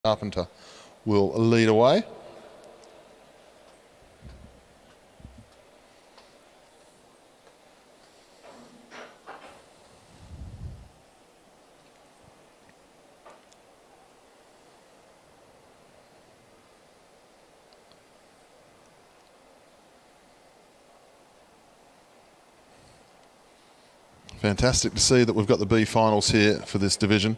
Carpenter will lead away. Fantastic to see that we've got the B finals here for this division.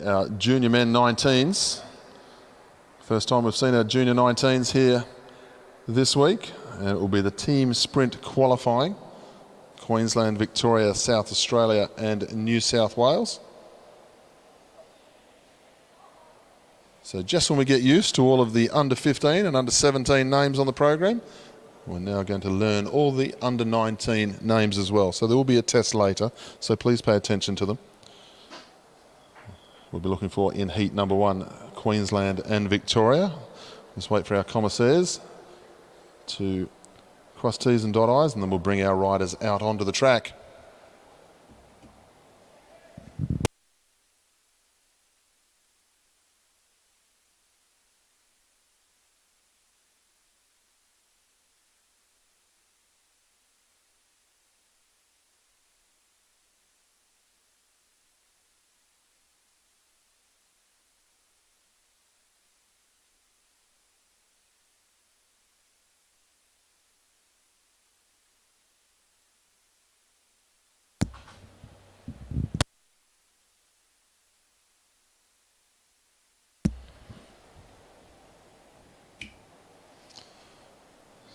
Our junior men 19s. First time we've seen our junior 19s here this week, and it will be the team sprint qualifying. Queensland, Victoria, South Australia and New South Wales. So just when we get used to all of the under 15 and under 17 names on the program, we're now going to learn all the under 19 names as well. So there will be a test later, so please pay attention to them. We'll be looking for in heat number 1, Queensland and Victoria. Let's wait for our commissaires to cross T's and dot I's, and then we'll bring our riders out onto the track.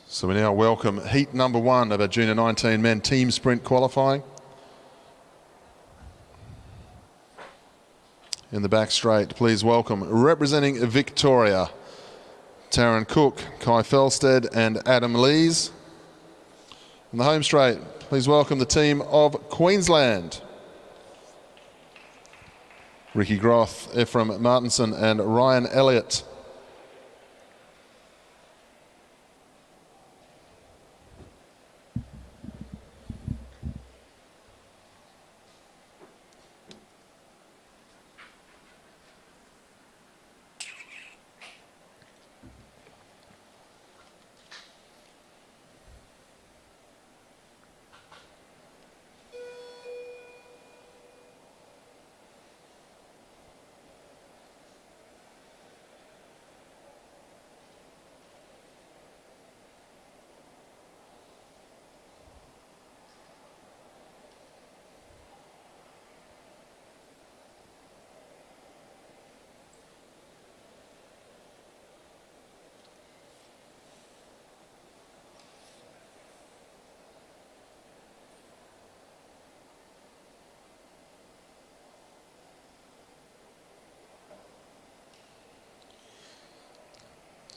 So we now welcome heat number 1 of our junior 19 men team sprint qualifying. In the back straight, please welcome, representing Victoria, Taryn Cook, Kai Felsted and Adam Lees. In the home straight, please welcome the team of Queensland, Ricky Groth, Ephraim Martinson and Ryan Elliott.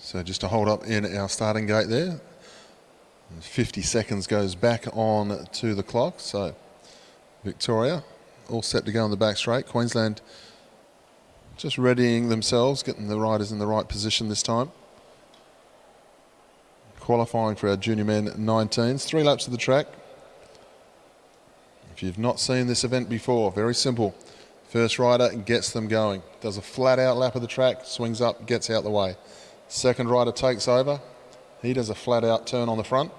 So just to hold up in our starting gate there. 50 seconds goes back on to the clock. So Victoria all set to go on the back straight. Queensland just readying themselves, getting the riders in the right position this time. Qualifying for our junior men 19s. 3 laps of the track. If you've not seen this event before, very simple. First rider gets them going. Does a flat out lap of the track, swings up, gets out the way. Second rider takes over. He does a flat out turn on the front.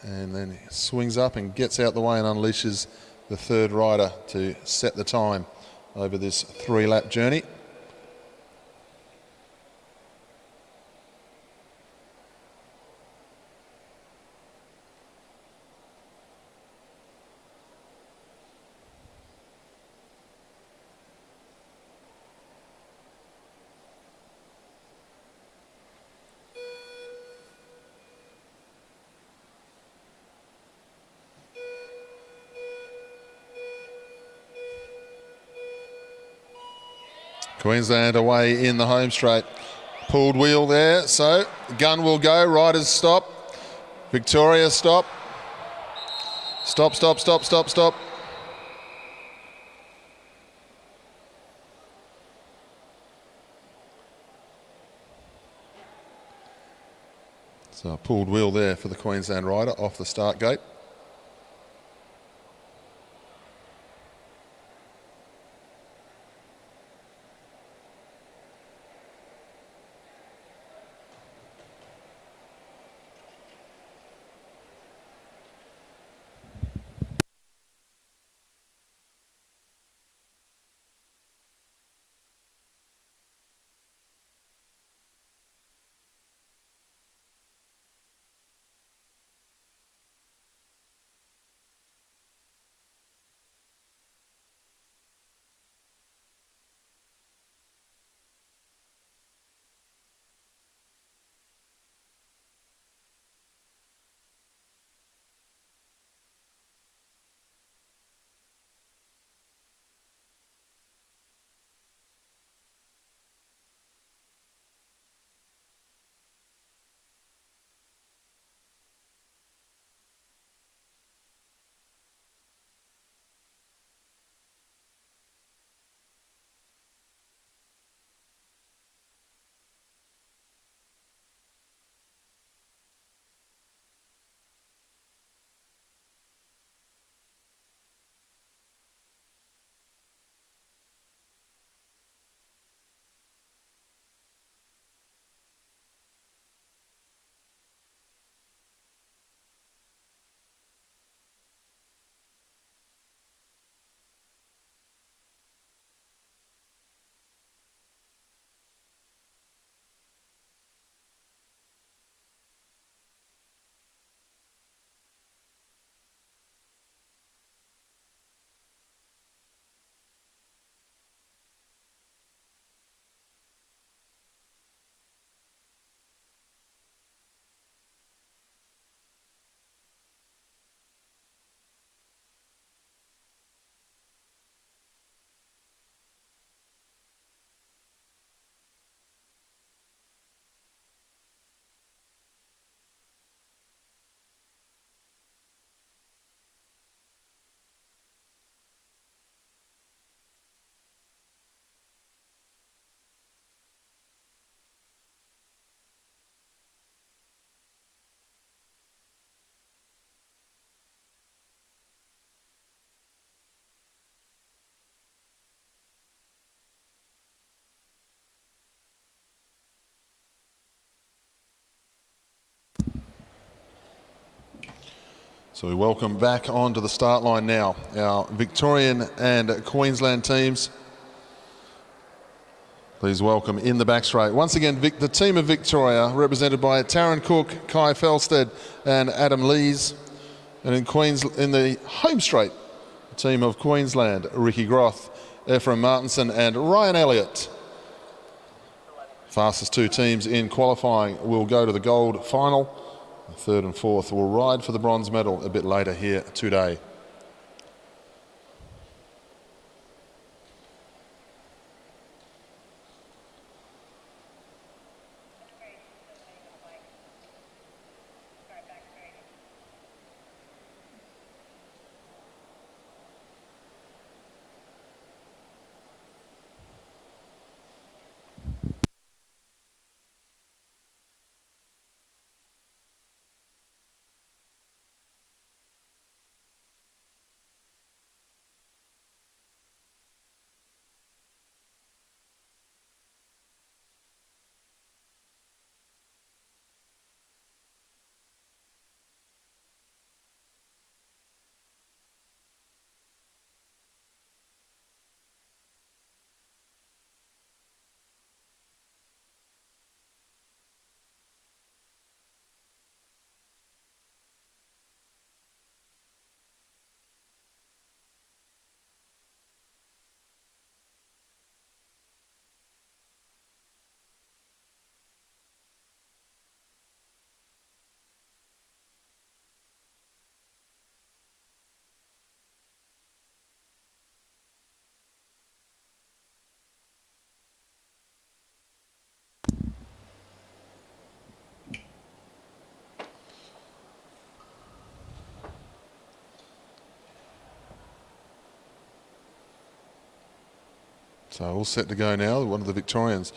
And then he swings up and gets out the way and unleashes the third rider to set the time over this 3 lap journey. Queensland away in the home straight. Pulled wheel there, so gun will go, riders stop. Victoria stop. Stop, stop, stop, stop, stop. So pulled wheel there for the Queensland rider off the start gate. So we welcome back onto the start line now our Victorian and Queensland teams. Please welcome in the back straight. Once again, the team of Victoria, represented by Taryn Cook, Kai Felsted and Adam Lees. And in the home straight, the team of Queensland, Ricky Groth, Ephraim Martinson and Ryan Elliott. Fastest 2 teams in qualifying will go to the gold final. The 3rd and 4th will ride for the bronze medal a bit later here today. So all set to go now. One of the Victorians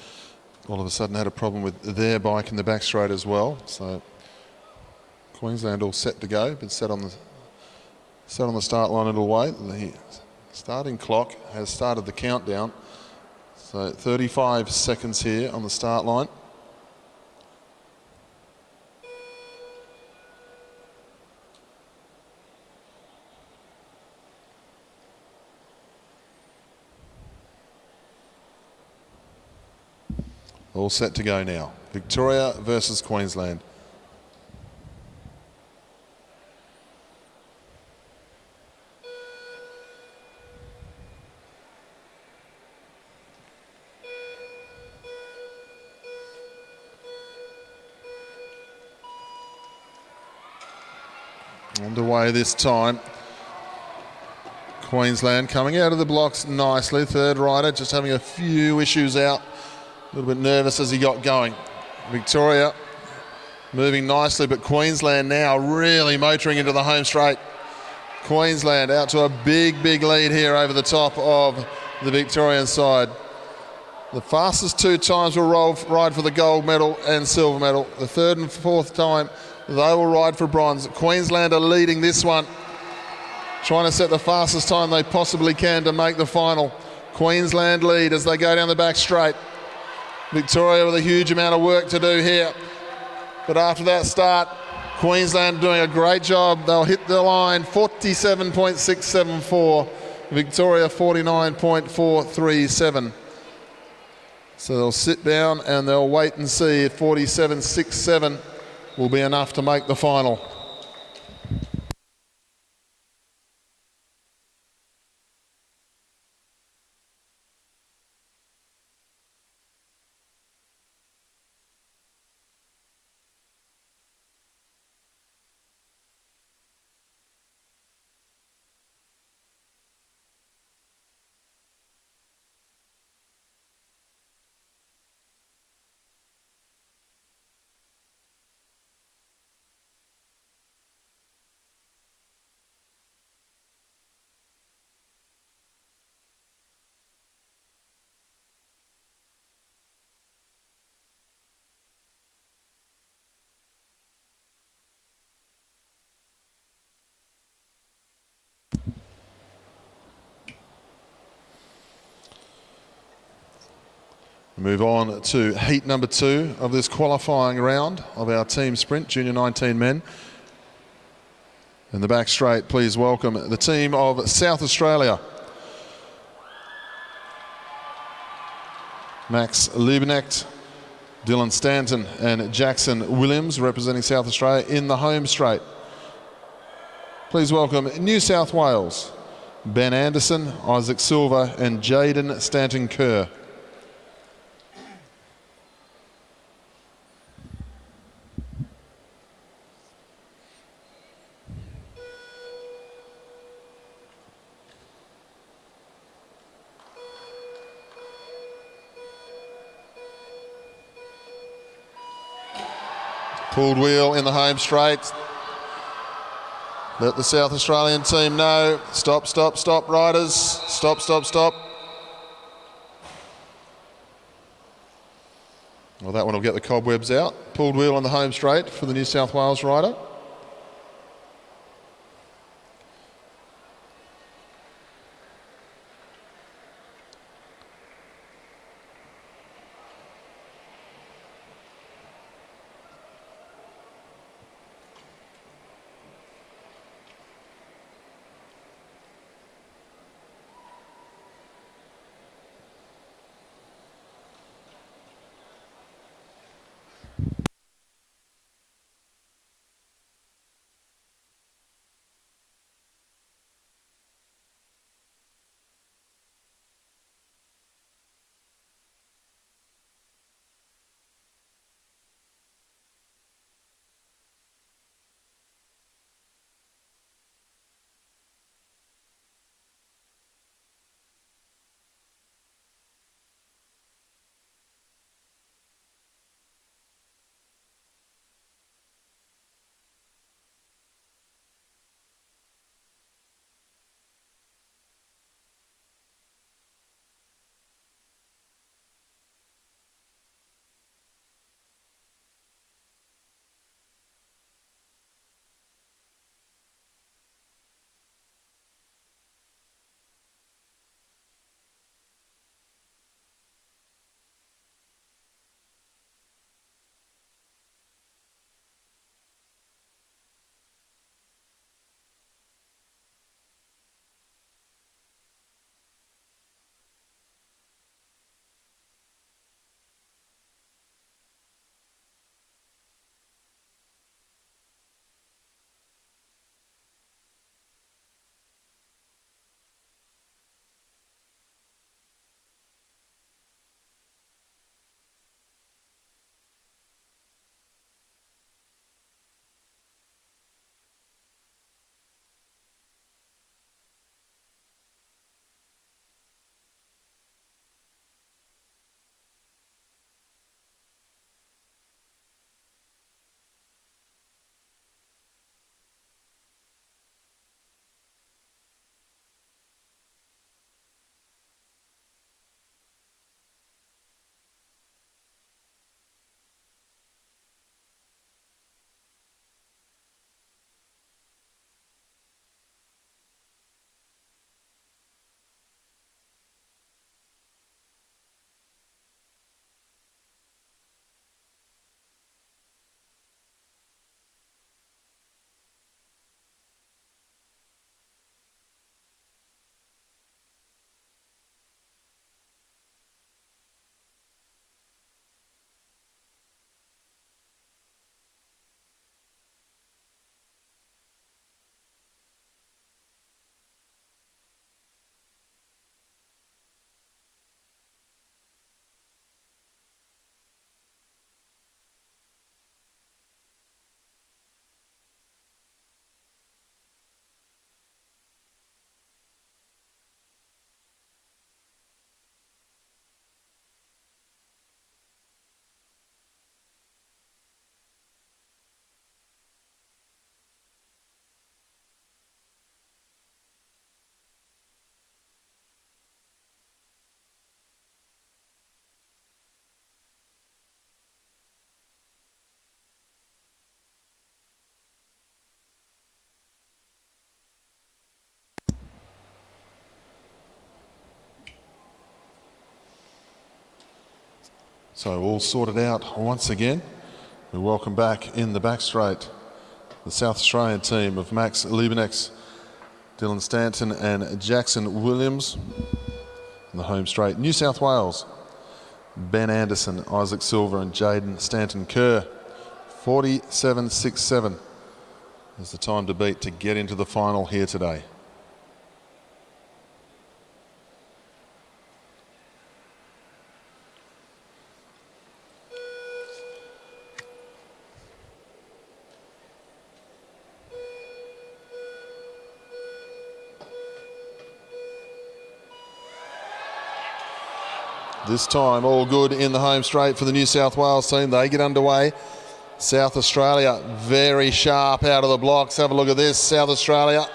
all of a sudden had a problem with their bike in the back straight as well. So Queensland all set to go, been set on the start line a little way. The starting clock has started the countdown. So 35 seconds here on the start line. All set to go now. Victoria versus Queensland. Underway this time. Queensland coming out of the blocks nicely. Third rider just having a few issues out. A little bit nervous as he got going. Victoria moving nicely, but Queensland now really motoring into the home straight. Queensland out to a big, big lead here over the top of the Victorian side. The fastest two times will ride for the gold medal and silver medal. The third and fourth time, they will ride for bronze. Queensland are leading this one, trying to set the fastest time they possibly can to make the final. Queensland lead as they go down the back straight. Victoria with a huge amount of work to do here. But after that start, Queensland doing a great job. They'll hit the line 47.674. Victoria 49.437. So they'll sit down and they'll wait and see if 47.67 will be enough to make the final. Move on to heat number 2 of this qualifying round of our team sprint, Junior 19 men. In the back straight, please welcome the team of South Australia. Max Liebknecht, Dylan Stanton and Jackson Williams representing South Australia in the home straight. Please welcome New South Wales, Ben Anderson, Isaac Silver and Jaden Stanton-Kerr. Pulled wheel in the home straight. Let the South Australian team know. Stop, stop, stop, riders. Stop, stop, stop. Well, that one will get the cobwebs out. Pulled wheel on the home straight for the New South Wales rider. So all sorted out once again. We welcome back in the back straight the South Australian team of Max Liebenex, Dylan Stanton and Jackson Williams. In the home straight, New South Wales, Ben Anderson, Isaac Silver and Jade Stanton Kerr. 47.67 is the time to beat to get into the final here today. This time all good in the home straight for the New South Wales team. They get underway. South Australia very sharp out of the blocks. Have a look at this. South Australia,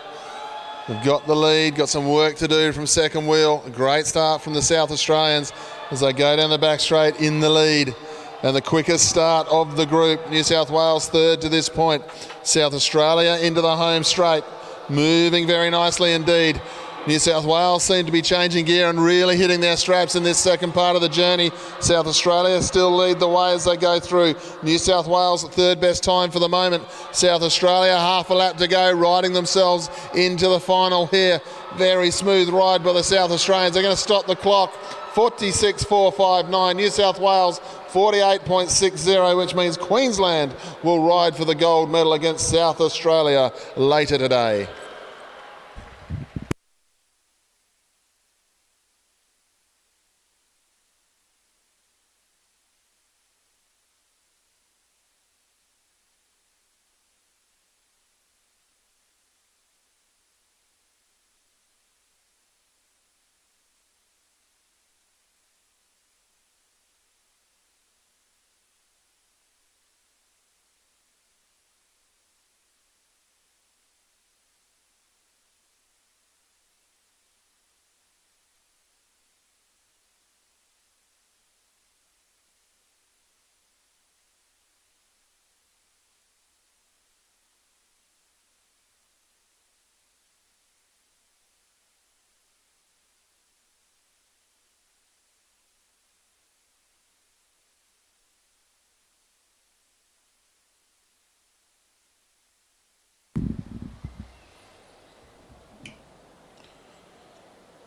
they've got the lead, got some work to do from second wheel. A great start from the South Australians as they go down the back straight in the lead. And the quickest start of the group. New South Wales third to this point. South Australia into the home straight. Moving very nicely indeed. New South Wales seem to be changing gear and really hitting their straps in this second part of the journey. South Australia still lead the way as they go through. New South Wales third best time for the moment. South Australia half a lap to go, riding themselves into the final here. Very smooth ride by the South Australians. They're going to stop the clock. 46.459. New South Wales 48.60, which means Queensland will ride for the gold medal against South Australia later today.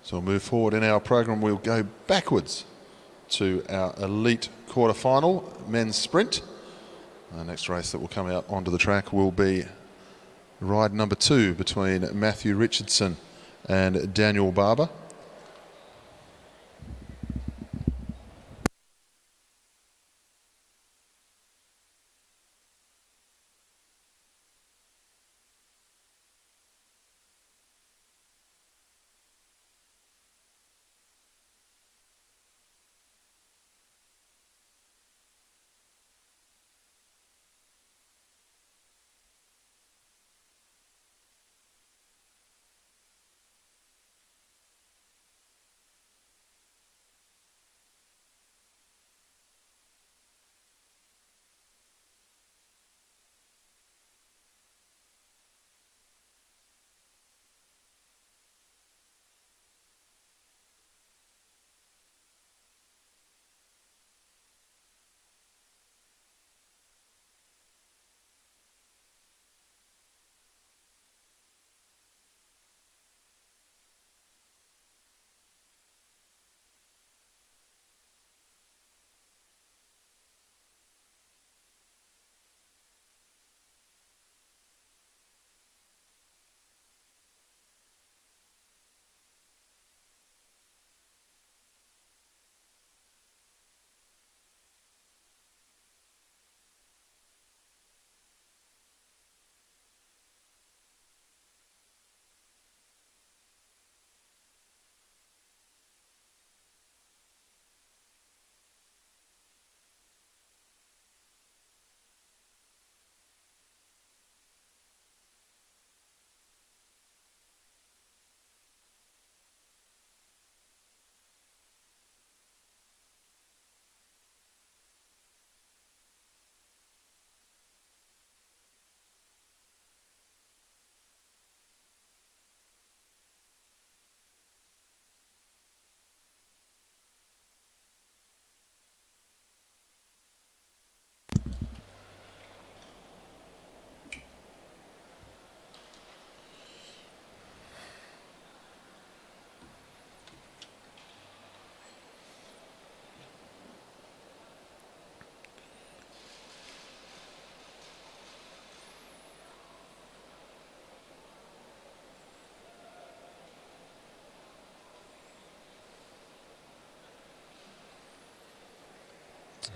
So we'll move forward in our program. We'll go backwards to our elite quarterfinal, men's sprint. Our next race that will come out onto the track will be ride number 2 between Matthew Richardson and Daniel Barber.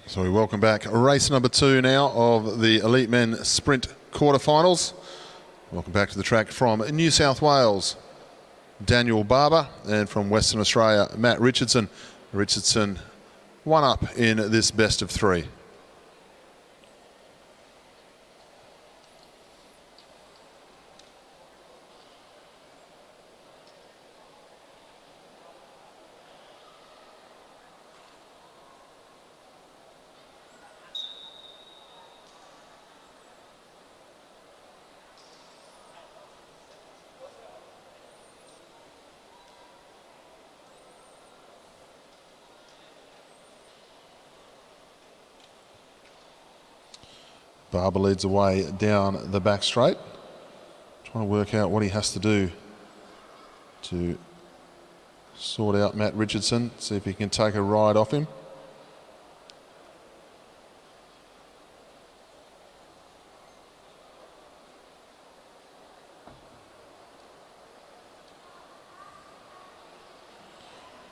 So we welcome back race number 2 now of the Elite Men Sprint quarterfinals. Welcome back to the track from New South Wales, Daniel Barber, and from Western Australia, Matt Richardson. Richardson one up in this best of 3. Barber leads away down the back straight. Trying to work out what he has to do to sort out Matt Richardson, see if he can take a ride off him.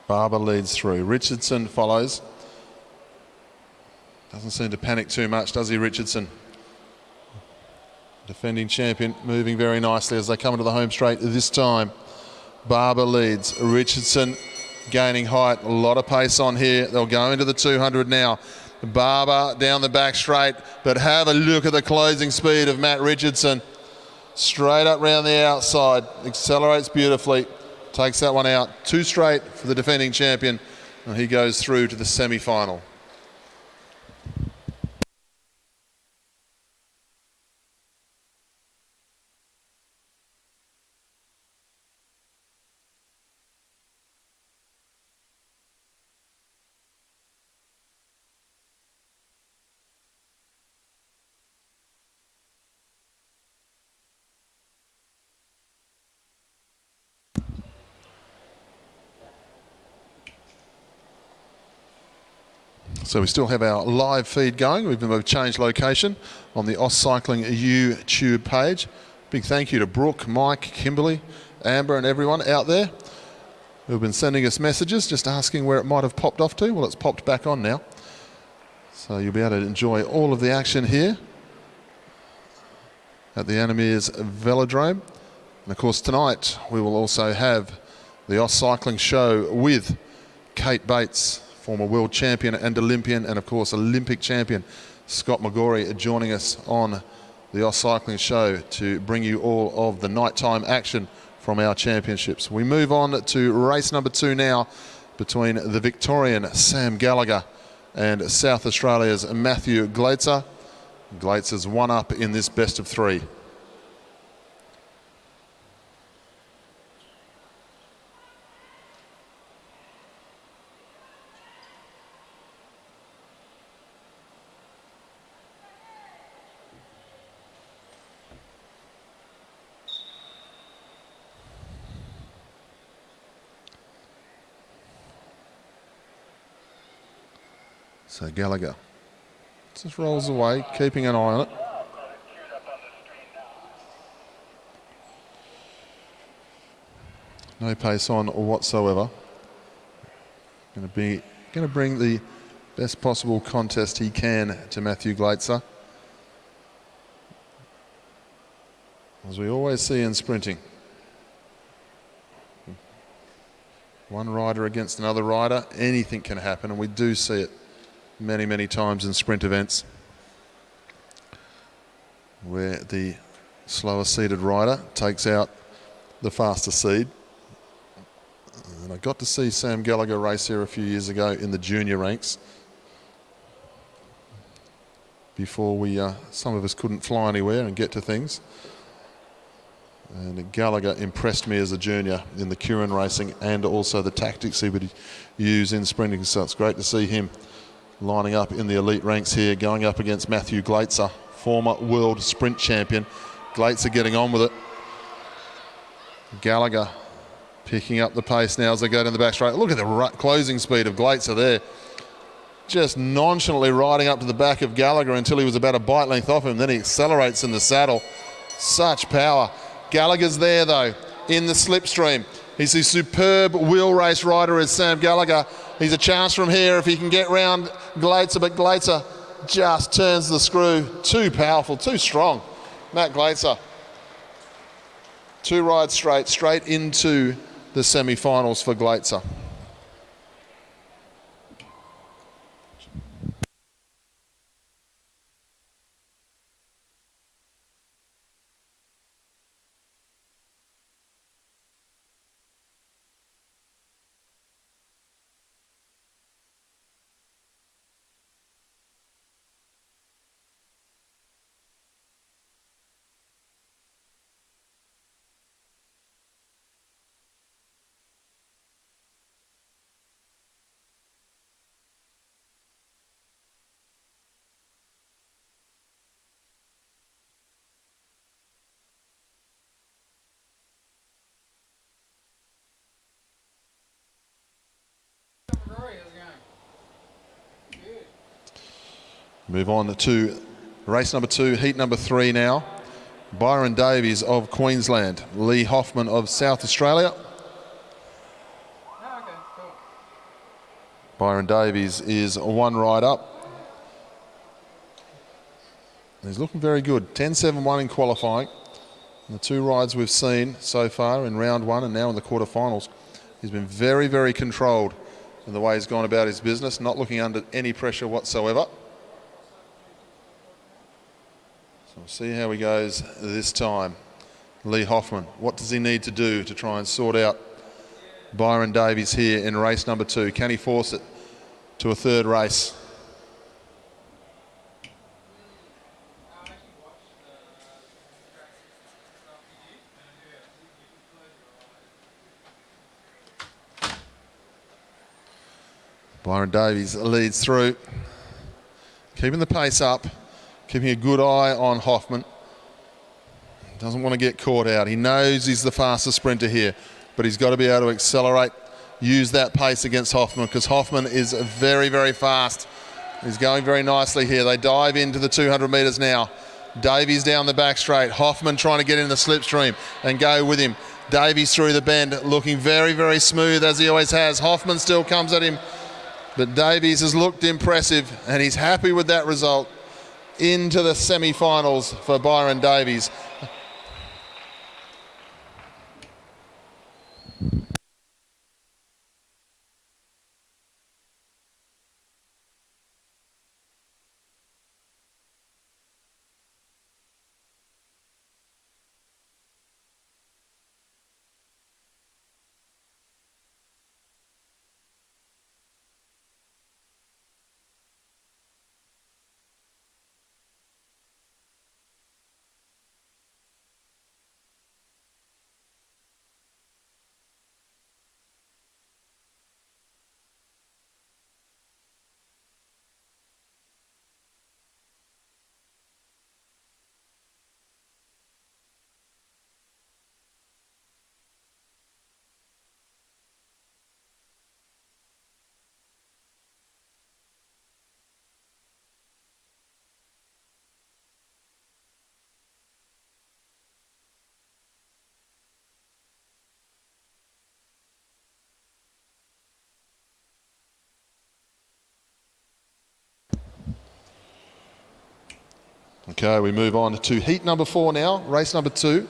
Barber leads through. Richardson follows. Doesn't seem to panic too much, does he, Richardson? Defending champion, moving very nicely as they come into the home straight this time. Barber leads. Richardson gaining height. A lot of pace on here. They'll go into the 200 now. Barber down the back straight, but have a look at the closing speed of Matt Richardson. Straight up round the outside. Accelerates beautifully. Takes that one out. 2 straight for the defending champion. And he goes through to the semi-final. So we still have our live feed going. We've changed location on the AusCycling YouTube page. Big thank you to Brooke, Mike, Kimberly, Amber and everyone out there who've been sending us messages just asking where it might have popped off to. Well, it's popped back on now. So you'll be able to enjoy all of the action here at the Meares Velodrome. And of course tonight we will also have the AusCycling show with Kate Bates, former world champion and Olympian, and of course Olympic champion Scott McGorry joining us on the AusCycling show to bring you all of the nighttime action from our championships. We move on to race number 2 now between the Victorian Sam Gallagher and South Australia's Matthew Gleitzer. Gleitzer's one up in this best of 3. So Gallagher just rolls away, keeping an eye on it. No pace on whatsoever. Going to bring the best possible contest he can to Matthew Gleitzer. As we always see in sprinting. One rider against another rider, anything can happen, and we do see it many, many times in sprint events where the slower seated rider takes out the faster seed. And I got to see Sam Gallagher race here a few years ago in the junior ranks before some of us couldn't fly anywhere and get to things. And Gallagher impressed me as a junior in the Kieran racing and also the tactics he would use in sprinting. So it's great to see him lining up in the elite ranks here, going up against Matthew Gleitzer, former world sprint champion. Gleitzer getting on with it. Gallagher picking up the pace now as they go down the back straight. Look at the closing speed of Gleitzer there. Just nonchalantly riding up to the back of Gallagher until he was about a bite length off him. Then he accelerates in the saddle. Such power. Gallagher's there though, in the slipstream. He's a superb wheel race rider as Sam Gallagher. He's a chance from here if he can get round Glazer, but Glazer just turns the screw. Too powerful, too strong. Matt Glazer. 2 rides straight into the semi-finals for Glazer. Move on to race number 2, heat number 3 now. Byron Davies of Queensland, Lee Hoffman of South Australia. Oh, okay, cool. Byron Davies is 1 ride up. He's looking very good. 10.71 in qualifying. The 2 rides we've seen so far in round 1 and now in the quarterfinals. He's been very, very controlled in the way he's gone about his business, not looking under any pressure whatsoever. So we'll see how he goes this time. Lee Hoffman, what does he need to do to try and sort out Byron Davies here in race number 2? Can he force it to a 3rd race? Byron Davies leads through, keeping the pace up, keeping a good eye on Hoffman. Doesn't want to get caught out. He knows he's the fastest sprinter here, but he's got to be able to accelerate, use that pace against Hoffman, because Hoffman is very, very fast. He's going very nicely here. They dive into the 200 metres now. Davies down the back straight. Hoffman trying to get in the slipstream and go with him. Davies through the bend, looking very, very smooth as he always has. Hoffman still comes at him, but Davies has looked impressive and he's happy with that result. Into the semi-finals for Byron Davies. Okay, we move on to heat number 4 now, race number 2.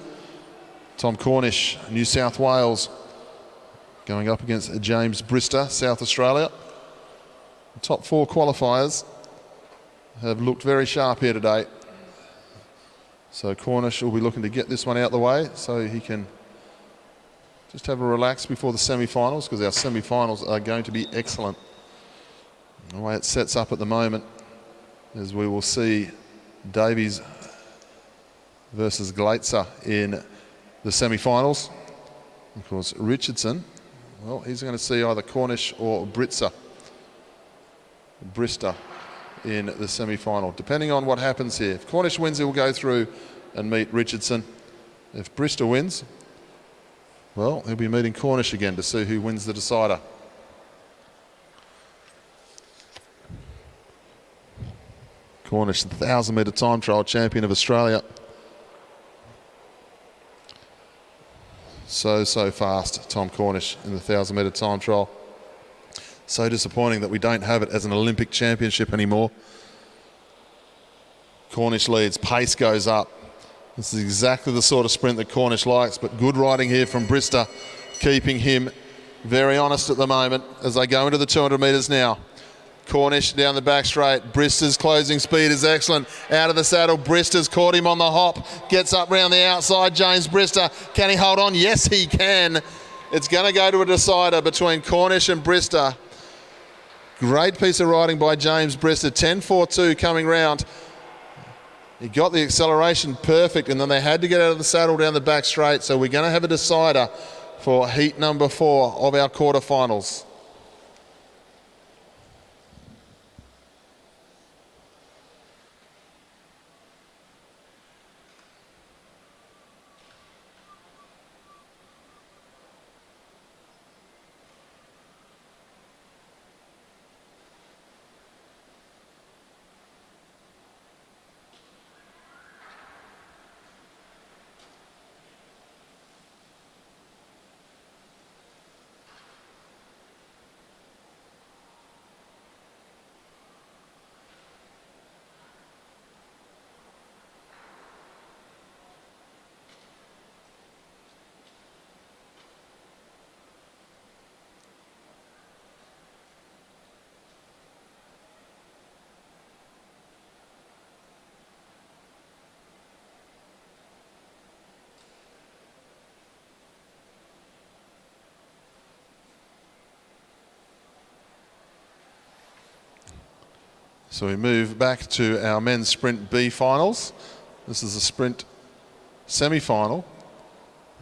Tom Cornish, New South Wales, going up against James Brister, South Australia. The top 4 qualifiers have looked very sharp here today. So Cornish will be looking to get this one out the way so he can just have a relax before the semi-finals, because our semi-finals are going to be excellent. The way it sets up at the moment is we will see Davies versus Glazer in the semi-finals. Of course, Richardson, well, he's going to see either Cornish or Brister in the semi-final, depending on what happens here. If Cornish wins, he'll go through and meet Richardson. If Brister wins, well, he'll be meeting Cornish again to see who wins the decider. Cornish, the 1,000-metre time trial champion of Australia. So fast, Tom Cornish in the 1,000-metre time trial. So disappointing that we don't have it as an Olympic championship anymore. Cornish leads, pace goes up. This is exactly the sort of sprint that Cornish likes, but good riding here from Brister, keeping him very honest at the moment as they go into the 200 metres now. Cornish down the back straight. Brister's closing speed is excellent. Out of the saddle, Brister's caught him on the hop. Gets up round the outside, James Brister. Can he hold on? Yes, he can. It's going to go to a decider between Cornish and Brister. Great piece of riding by James Brister. 10.42 coming round. He got the acceleration perfect, and then they had to get out of the saddle down the back straight. So we're going to have a decider for heat number 4 of our quarterfinals. So we move back to our men's sprint B finals. This is a sprint semi-final.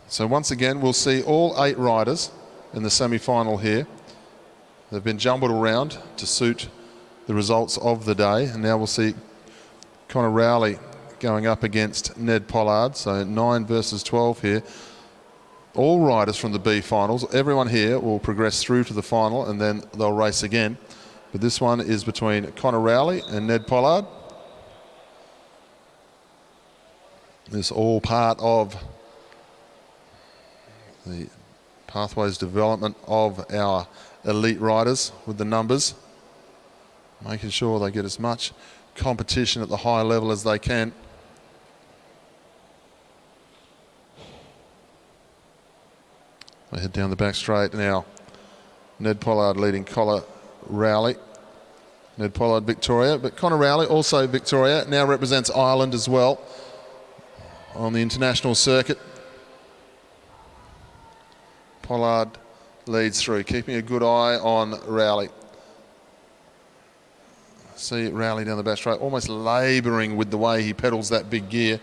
So once again, we'll see all 8 riders in the semi-final here. They've been jumbled around to suit the results of the day. And now we'll see Connor Rowley going up against Ned Pollard. So 9 versus 12 here. All riders from the B finals, everyone here will progress through to the final and then they'll race again. But this one is between Connor Rowley and Ned Pollard. It's all part of the pathways development of our elite riders with the numbers, making sure they get as much competition at the high level as they can. They head down the back straight now. Ned Pollard leading Connor Rowley. Ned Pollard, Victoria, but Connor Rowley, also Victoria, now represents Ireland as well on the international circuit. Pollard leads through, keeping a good eye on Rowley. See Rowley down the back straight, almost labouring with the way he pedals that big gear.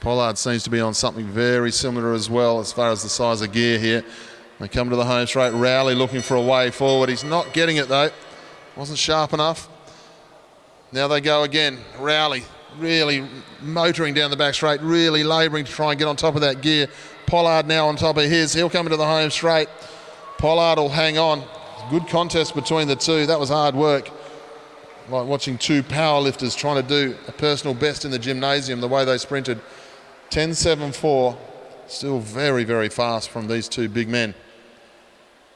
Pollard seems to be on something very similar as well as far as the size of gear here. They come to the home straight. Rowley looking for a way forward. He's not getting it though. Wasn't sharp enough. Now they go again. Rowley really motoring down the back straight, really labouring to try and get on top of that gear. Pollard now on top of his. He'll come into the home straight. Pollard will hang on. Good contest between the two. That was hard work. Like watching 2 powerlifters trying to do a personal best in the gymnasium, the way they sprinted. 10.74. Still very, very fast from these 2 big men.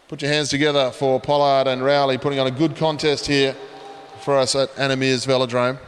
Put your hands together for Pollard and Rowley, putting on a good contest here for us at Meares Velodrome.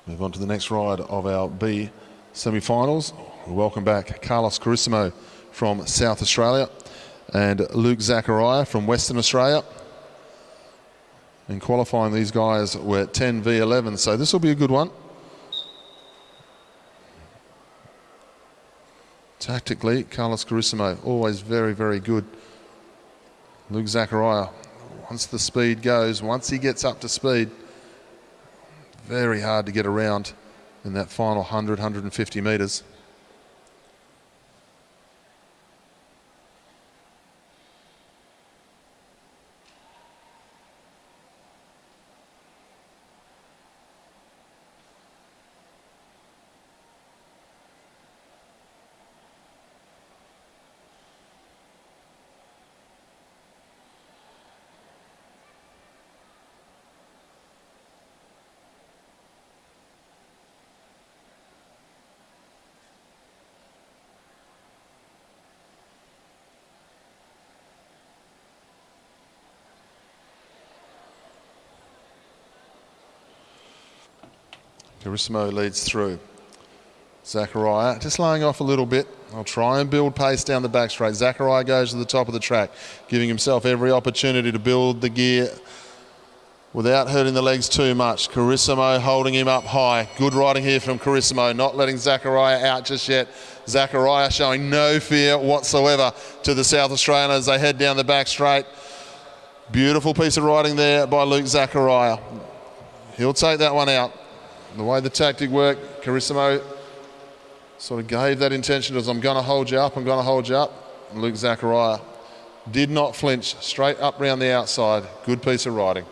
Move on to the next ride of our B semi-finals. We welcome back Carlos Carissimo from South Australia, and Luke Zachariah from Western Australia. In qualifying, these guys were 10v11, so this will be a good one. Tactically, Carlos Carissimo, always very, very good. Luke Zachariah, once the speed goes, once he gets up to speed, very hard to get around in that final 100, 150 metres. Carissimo leads through. Zachariah just laying off a little bit. I'll try and build pace down the back straight. Zachariah goes to the top of the track, giving himself every opportunity to build the gear without hurting the legs too much. Carissimo holding him up high. Good riding here from Carissimo, not letting Zachariah out just yet. Zachariah showing no fear whatsoever to the South Australian as they head down the back straight. Beautiful piece of riding there by Luke Zachariah. He'll take that one out. The way the tactic worked, Carissimo sort of gave that intention as I'm going to hold you up, I'm going to hold you up. And Luke Zachariah did not flinch, straight up round the outside. Good piece of riding.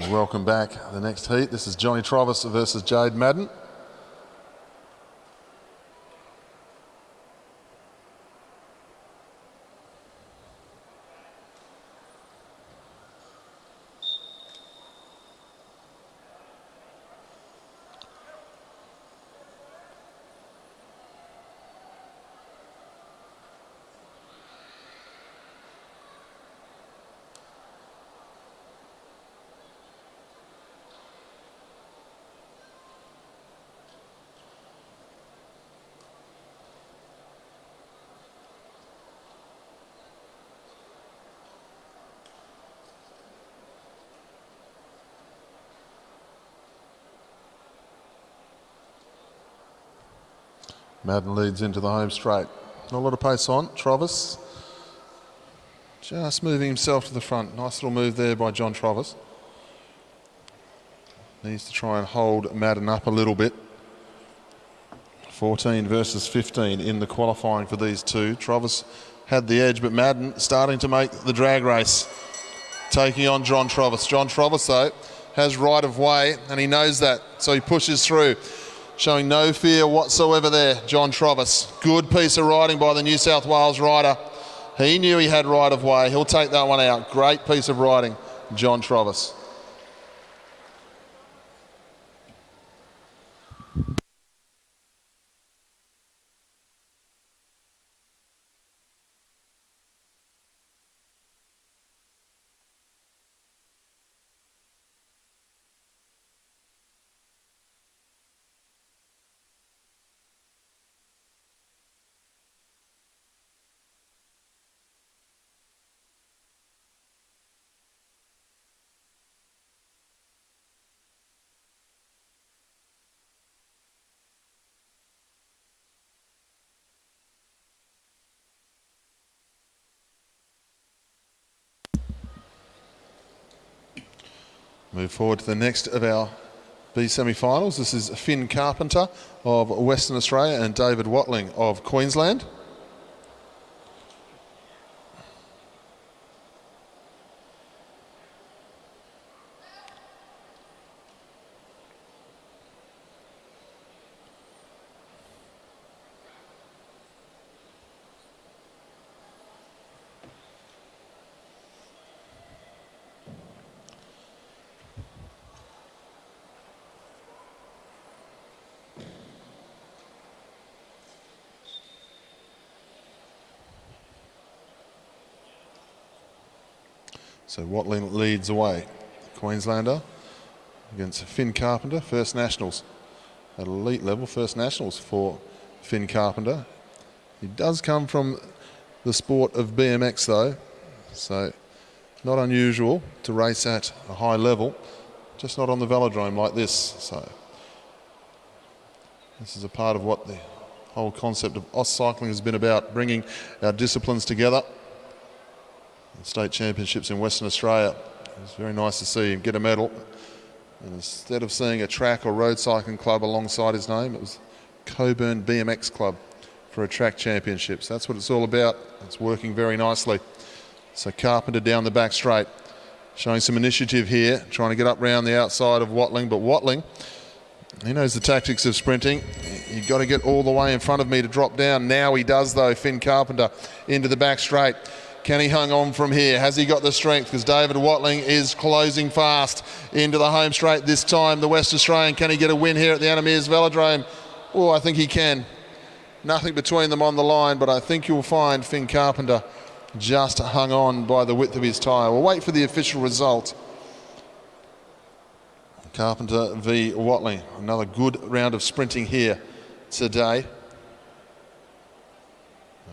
Welcome back. The next heat, this is Johnny Travis versus Jade Madden. Madden leads into the home straight. Not a lot of pace on. Travis just moving himself to the front. Nice little move there by John Travis. Needs to try and hold Madden up a little bit. 14 versus 15 in the qualifying for these two. Travis had the edge, but Madden starting to make the drag race, taking on John Travis. John Travis, though, has right of way, and he knows that, so he pushes through. Showing no fear whatsoever there, John Travis. Good piece of riding by the New South Wales rider. He knew he had right of way. He'll take that one out. Great piece of riding, John Travis. Move forward to the next of our B semi-finals. This is Finn Carpenter of Western Australia and David Watling of Queensland. So Watling leads away, Queenslander, against Finn Carpenter, First Nationals. At elite level, First Nationals for Finn Carpenter. He does come from the sport of BMX though, so not unusual to race at a high level, just not on the Velodrome like this. So this is a part of what the whole concept of AusCycling has been about, bringing our disciplines together. State championships in Western Australia. It was very nice to see him get a medal. And instead of seeing a track or road cycling club alongside his name, it was Coburn BMX Club for a track championships. That's what it's all about. It's working very nicely. So Carpenter down the back straight, showing some initiative here, trying to get up round the outside of Watling. But Watling, he knows the tactics of sprinting. You've got to get all the way in front of me to drop down. Now he does though, Finn Carpenter into the back straight. Can he hang on from here? Has he got the strength? Because David Watling is closing fast into the home straight this time. The West Australian, can he get a win here at the Meares Velodrome? Oh, I think he can. Nothing between them on the line, but I think you'll find Finn Carpenter just hung on by the width of his tyre. We'll wait for the official result. Carpenter v Watling. Another good round of sprinting here today.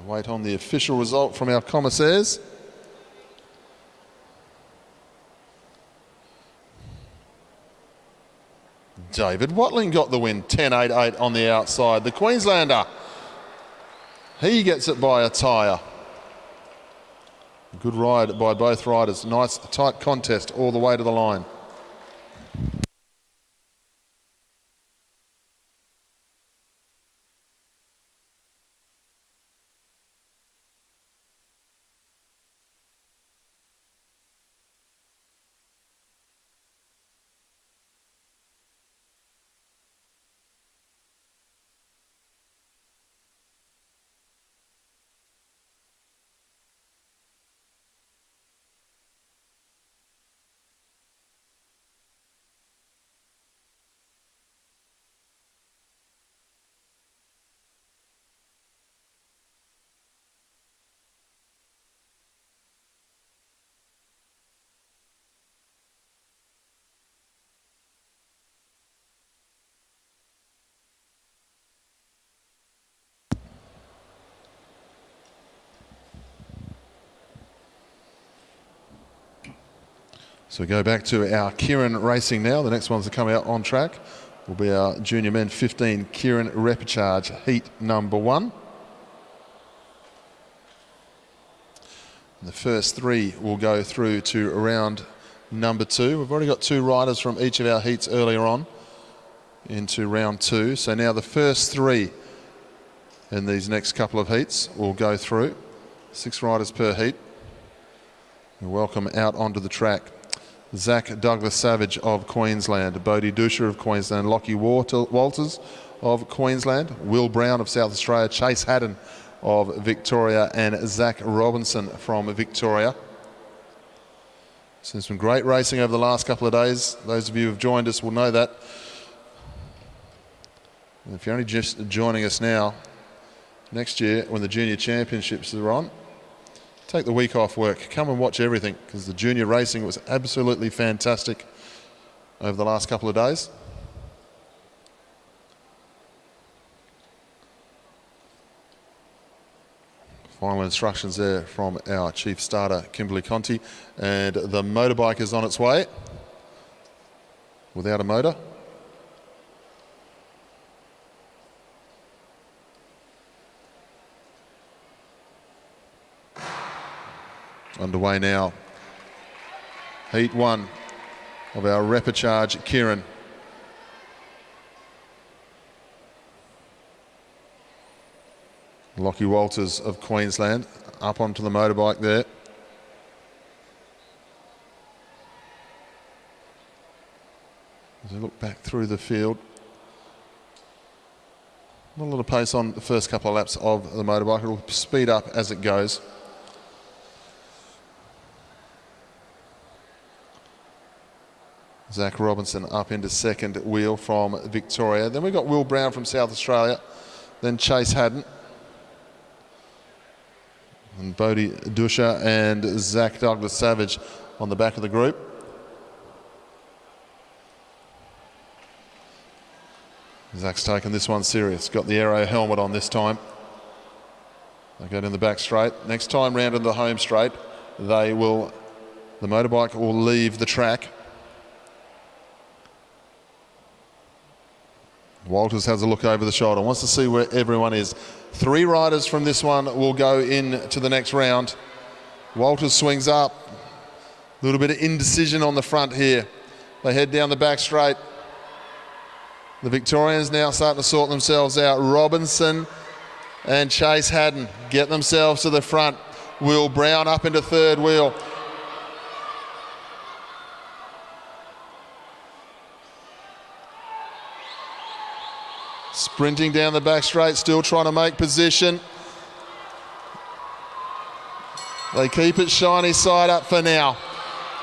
Wait on the official result from our commissaires. David Watling got the win, 10.88 on the outside. The Queenslander, he gets it by a tyre. Good ride by both riders. Nice tight contest all the way to the line. So we go back to our Kieran racing now. The next ones to come out on track will be our junior men 15 Kieran Repcharge heat number 1. And the first 3 will go through to round number 2. We've already got 2 riders from each of our heats earlier on into round 2. So now the first 3 in these next couple of heats will go through. 6 riders per heat. And welcome out onto the track Zach Douglas Savage of Queensland, Bodie Dusher of Queensland, Lockie Walters of Queensland, Will Brown of South Australia, Chase Haddon of Victoria, and Zach Robinson from Victoria. Seen some great racing over the last couple of days. Those of you who have joined us will know that. And if you're only just joining us now, next year when the Junior Championships are on, take the week off work. Come and watch everything, because the junior racing was absolutely fantastic over the last couple of days. Final instructions there from our chief starter, Kimberly Conti. And the motorbike is on its way without a motor. Underway now. Heat 1. of our repechage, Kieran. Lockie Walters of Queensland up onto the motorbike there. As we look back through the field, not a lot of pace on the first couple of laps of the motorbike. It'll speed up as it goes. Zach Robinson up into second wheel from Victoria. Then we've got Will Brown from South Australia. Then Chase Haddon. And Bodie Dusha and Zach Douglas Savage on the back of the group. Zach's taken this one serious. Got the aero helmet on this time. They go down the back straight. Next time round in the home straight, the motorbike will leave the track. Walters has a look over the shoulder, wants to see where everyone is. 3 riders from this one will go into the next round. Walters swings up. A little bit of indecision on the front here. They head down the back straight. The Victorians now starting to sort themselves out. Robinson and Chase Haddon get themselves to the front. Will Brown up into third wheel. Sprinting down the back straight, still trying to make position. They keep it shiny side up for now.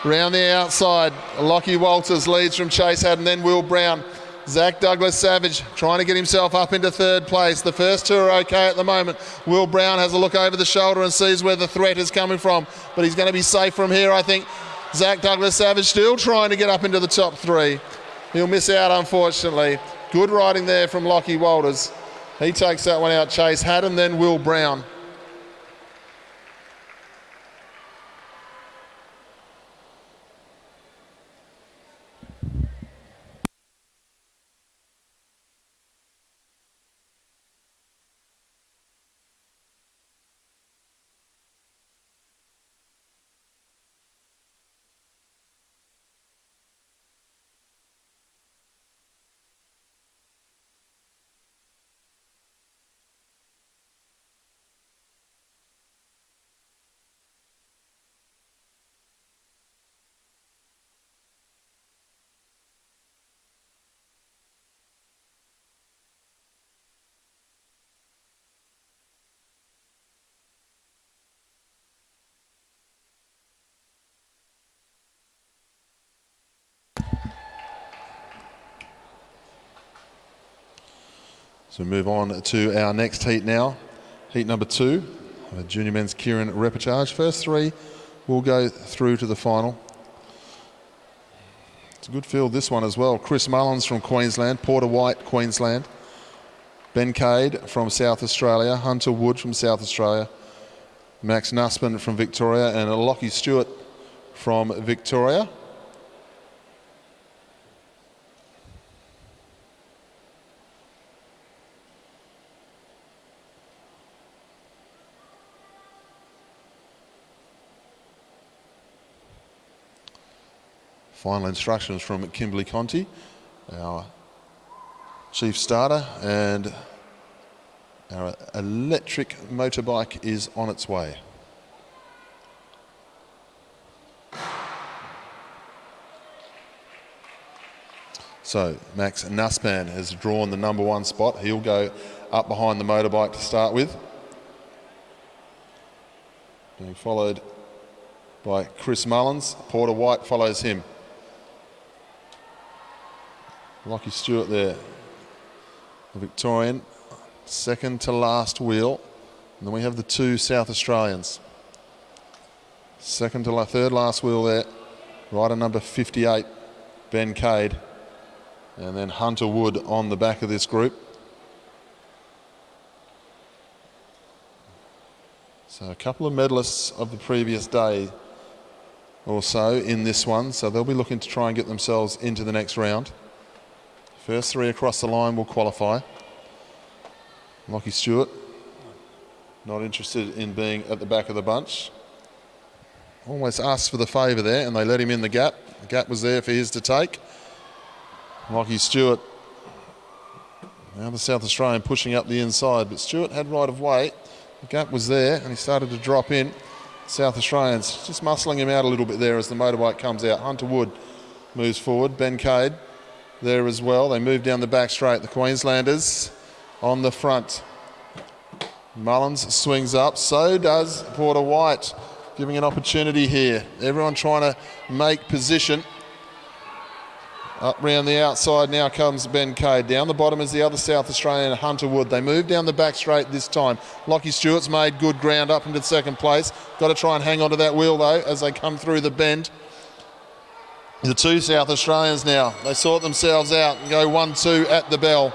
Round the outside, Lockie Walters leads from Chase Haddon, then Will Brown. Zach Douglas Savage trying to get himself up into third place. The first two are okay at the moment. Will Brown has a look over the shoulder and sees where the threat is coming from, but he's going to be safe from here, I think. Zach Douglas Savage still trying to get up into the top 3. He'll miss out, unfortunately. Good riding there from Lockie Walters. He takes that one out. Chase Haddon, then Will Brown. So we move on to our next heat now. Heat number 2, junior men's Kieran repechage. First 3 will go through to the final. It's a good field, this one as well. Chris Mullins from Queensland, Porter White, Queensland. Ben Cade from South Australia, Hunter Wood from South Australia, Max Nussman from Victoria, and Lockie Stewart from Victoria. Final instructions from Kimberly Conti, our chief starter, and our electric motorbike is on its way. So Max Nussman has drawn the number 1 spot. He'll go up behind the motorbike to start with. Being followed by Chris Mullins. Porter White follows him. Lockie Stewart there, the Victorian, second to last wheel. And then we have the 2 South Australians. Third last wheel there, rider number 58, Ben Cade. And then Hunter Wood on the back of this group. So a couple of medalists of the previous day or so in this one. So they'll be looking to try and get themselves into the next round. First 3 across the line will qualify. Lockie Stewart, not interested in being at the back of the bunch. Almost asks for the favour there, and they let him in the gap. The gap was there for his to take. Lockie Stewart, now the South Australian pushing up the inside, but Stewart had right of way. The gap was there and he started to drop in. South Australians just muscling him out a little bit there as the motorbike comes out. Hunter Wood moves forward. Ben Cade there as well. They move down the back straight. The Queenslanders on the front. Mullins swings up. So does Porter White, giving an opportunity here. Everyone trying to make position. Up round the outside now comes Ben Cade. Down the bottom is the other South Australian, Hunter Wood. They move down the back straight this time. Lockie Stewart's made good ground up into second place. Got to try and hang on to that wheel though as they come through the bend. The two South Australians now, they sort themselves out and go 1-2 at the bell.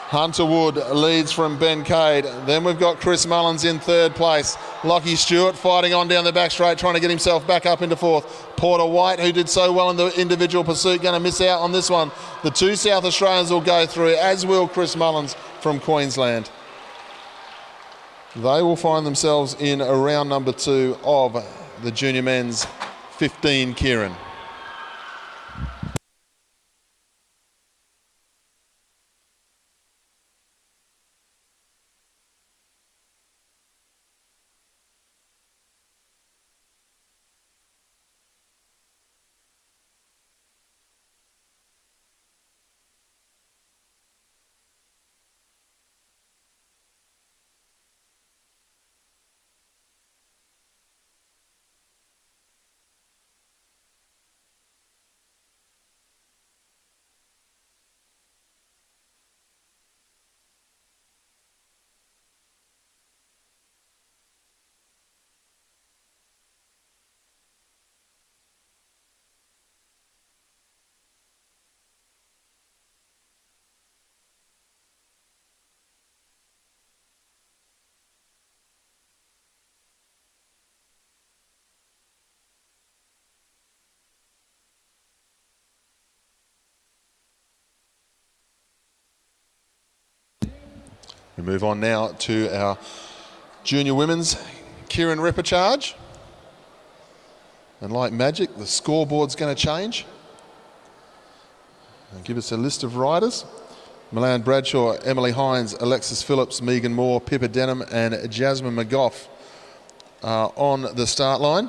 Hunter Wood leads from Ben Cade. Then we've got Chris Mullins in third place. Lockie Stewart fighting on down the back straight, trying to get himself back up into fourth. Porter White, who did so well in the individual pursuit, going to miss out on this one. The two South Australians will go through, as will Chris Mullins from Queensland. They will find themselves in round number 2 of the junior men's 15 Kieran. We move on now to our junior women's Kieran Repechage. And like magic, the scoreboard's going to change. And give us a list of riders. Milan Bradshaw, Emily Hines, Alexis Phillips, Megan Moore, Pippa Denham and Jasmine McGough are on the start line.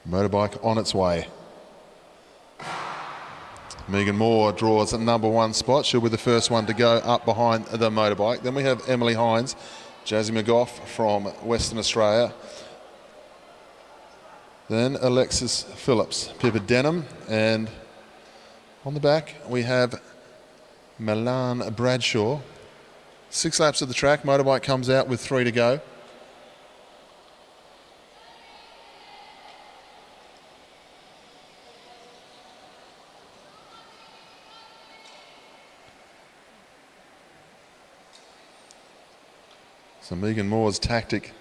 Motorbike on its way. Megan Moore draws a number 1 spot. She'll be the first one to go up behind the motorbike. Then we have Emily Hines, Jazzy McGough from Western Australia. Then Alexis Phillips, Pippa Denham, and on the back we have Milan Bradshaw. 6 laps of the track, motorbike comes out with 3 to go. So Megan Moore's tactic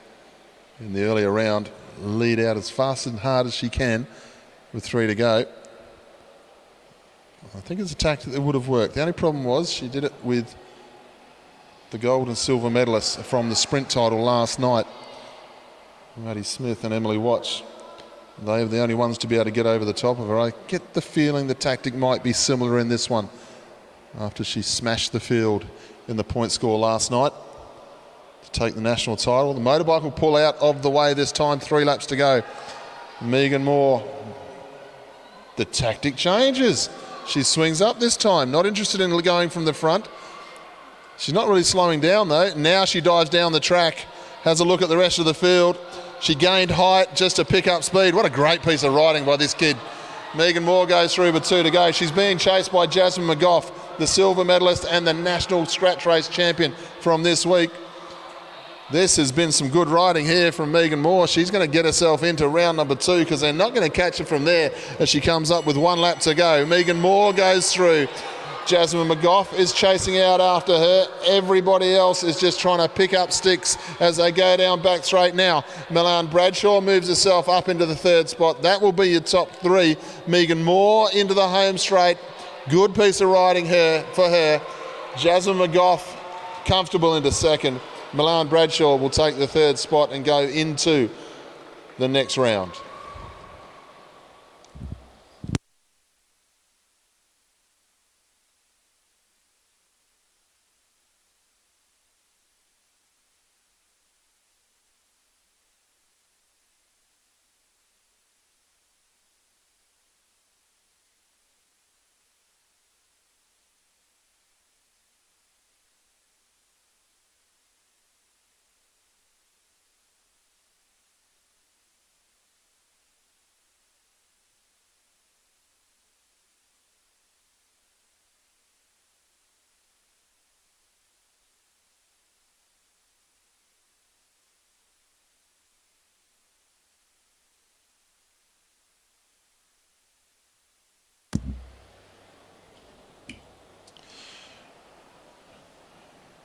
in the earlier round, lead out as fast and hard as she can with 3 to go. I think it's a tactic that would have worked. The only problem was she did it with the gold and silver medalists from the sprint title last night, Maddie Smith and Emily Watch. They were the only ones to be able to get over the top of her. I get the feeling the tactic might be similar in this one after she smashed the field in the point score last night to take the national title. The motorbike will pull out of the way this time, 3 laps to go. Megan Moore, the tactic changes. She swings up this time, not interested in going from the front. She's not really slowing down though. Now she dives down the track, has a look at the rest of the field. She gained height just to pick up speed. What a great piece of riding by this kid. Megan Moore goes through with 2 to go. She's being chased by Jasmine McGough, the silver medalist and the national scratch race champion from this week. This has been some good riding here from Megan Moore. She's going to get herself into round number 2 because they're not going to catch her from there as she comes up with 1 lap to go. Megan Moore goes through. Jasmine McGough is chasing out after her. Everybody else is just trying to pick up sticks as they go down back straight now. Milan Bradshaw moves herself up into the third spot. That will be your top three. Megan Moore into the home straight. Good piece of riding for her. Jasmine McGough comfortable into second. Milan Bradshaw will take the third spot and go into the next round.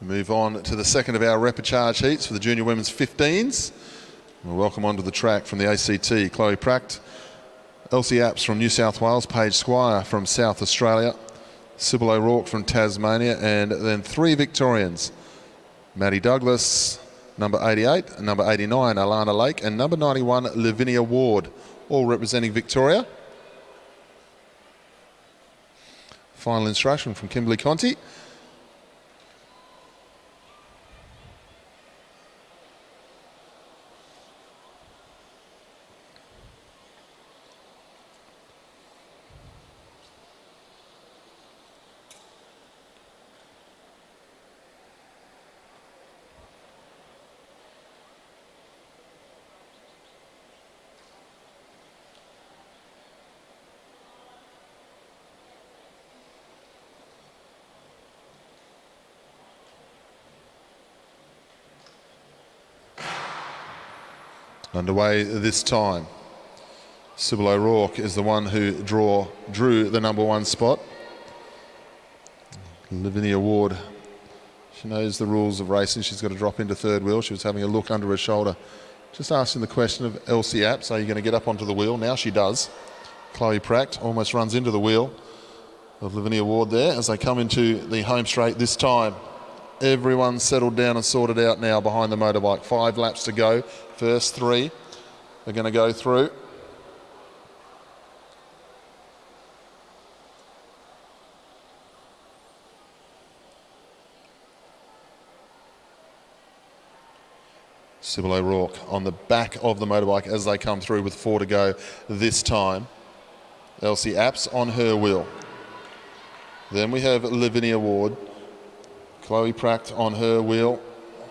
Move on to the second of our repechage heats for the junior women's 15s. We'll welcome onto the track from the ACT, Chloe Pratt, Elsie Apps from New South Wales, Paige Squire from South Australia, Sybil O'Rourke from Tasmania, and then three Victorians, Maddie Douglas, number 88, number 89, Alana Lake, and number 91, Lavinia Ward, all representing Victoria. Final instruction from Kimberly Conti. Underway this time. Sybil O'Rourke is the one who drew the number one spot. Lavinia Ward, she knows the rules of racing. She's got to drop into third wheel. She was having a look under her shoulder. Just asking the question of Elsie Apps, are you going to get up onto the wheel? Now she does. Chloe Pratt almost runs into the wheel of Lavinia Ward there as they come into the home straight this time. Everyone's settled down and sorted out now behind the motorbike. 5 laps to go. First 3 are going to go through. Sybil O'Rourke on the back of the motorbike as they come through with 4 to go this time. Elsie Apps on her wheel. Then we have Lavinia Ward. Chloe Pratt on her wheel.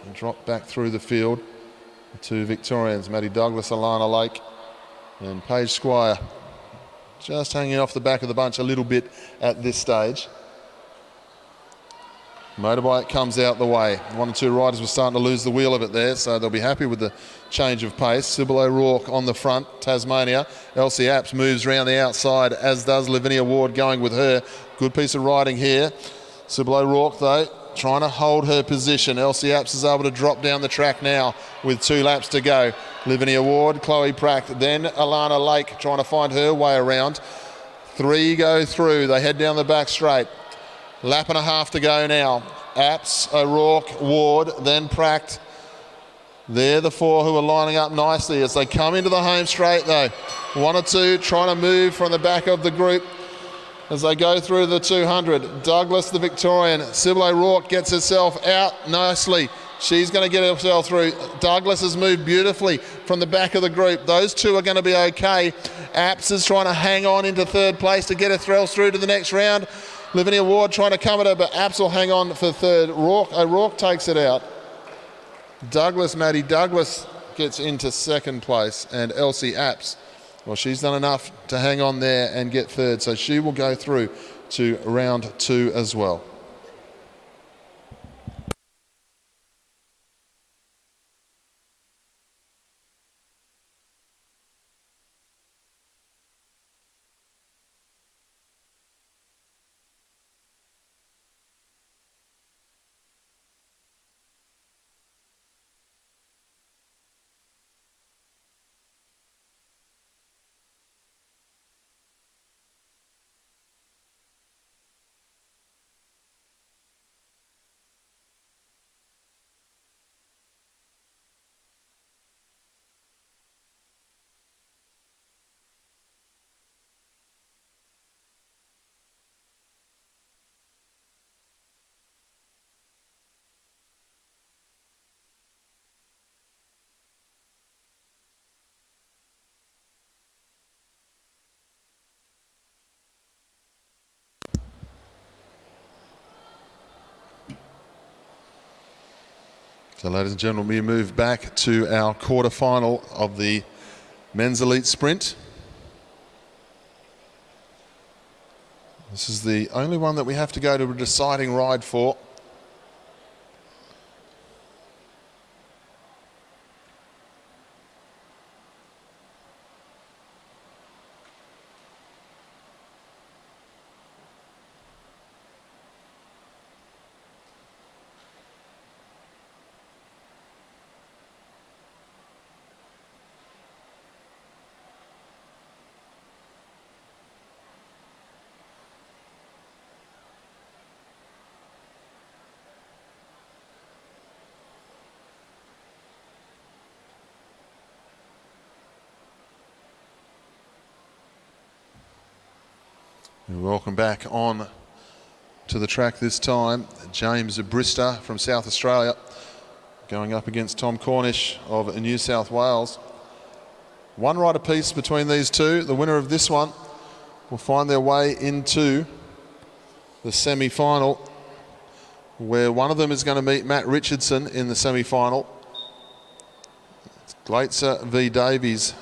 And drop back through the field. The 2 Victorians, Maddie Douglas, Alana Lake, and Paige Squire. Just hanging off the back of the bunch a little bit at this stage. Motorbike comes out the way. 1 and 2 riders were starting to lose the wheel of it there, so they'll be happy with the change of pace. Sybil O'Rourke on the front, Tasmania. Elsie Apps moves around the outside, as does Lavinia Ward going with her. Good piece of riding here. Sybil O'Rourke, though, trying to hold her position. Elsie Apps is able to drop down the track now with 2 laps to go. Lavinia Ward, Chloe Pratt, then Alana Lake trying to find her way around. 3 go through. They head down the back straight. Lap and a half to go now. Apps, O'Rourke, Ward, then Pratt. They're the 4 who are lining up nicely as they come into the home straight though. 1 or 2 trying to move from the back of the group as they go through the 200. Douglas, the Victorian. Sybil O'Rourke gets herself out nicely. She's going to get herself through. Douglas has moved beautifully from the back of the group. Those 2 are going to be okay. Apps is trying to hang on into third place to get her through to the next round. Lavinia Ward trying to come at her, but Apps will hang on for third. O'Rourke takes it out. Maddie Douglas gets into second place, and Elsie Apps, well, she's done enough to hang on there and get third, so she will go through to round 2 as well. So ladies and gentlemen, we move back to our quarter-final of the men's elite sprint. This is the only one that we have to go to a deciding ride for. Welcome back on to the track this time. James Brister from South Australia going up against Tom Cornish of New South Wales. One ride apiece between these two. The winner of this one will find their way into the semi-final, where one of them is going to meet Matt Richardson in the semi-final. It's Glaitzer v Davies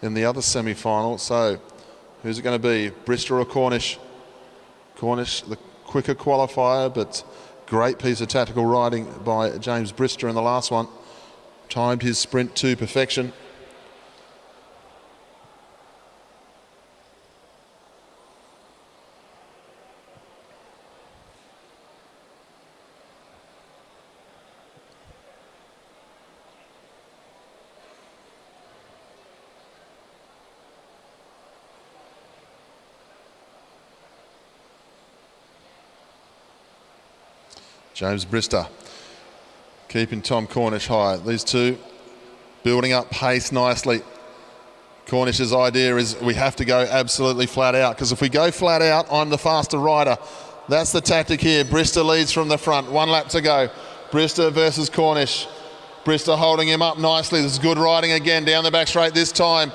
in the other semi-final. So who's it going to be, Brister or Cornish? Cornish, the quicker qualifier, but great piece of tactical riding by James Brister in the last one. Timed his sprint to perfection. James Brister keeping Tom Cornish high. These two building up pace nicely. Cornish's idea is we have to go absolutely flat out, because if we go flat out, I'm the faster rider. That's the tactic here. Brister leads from the front. 1 lap to go. Brister versus Cornish. Brister holding him up nicely. This is good riding again down the back straight this time.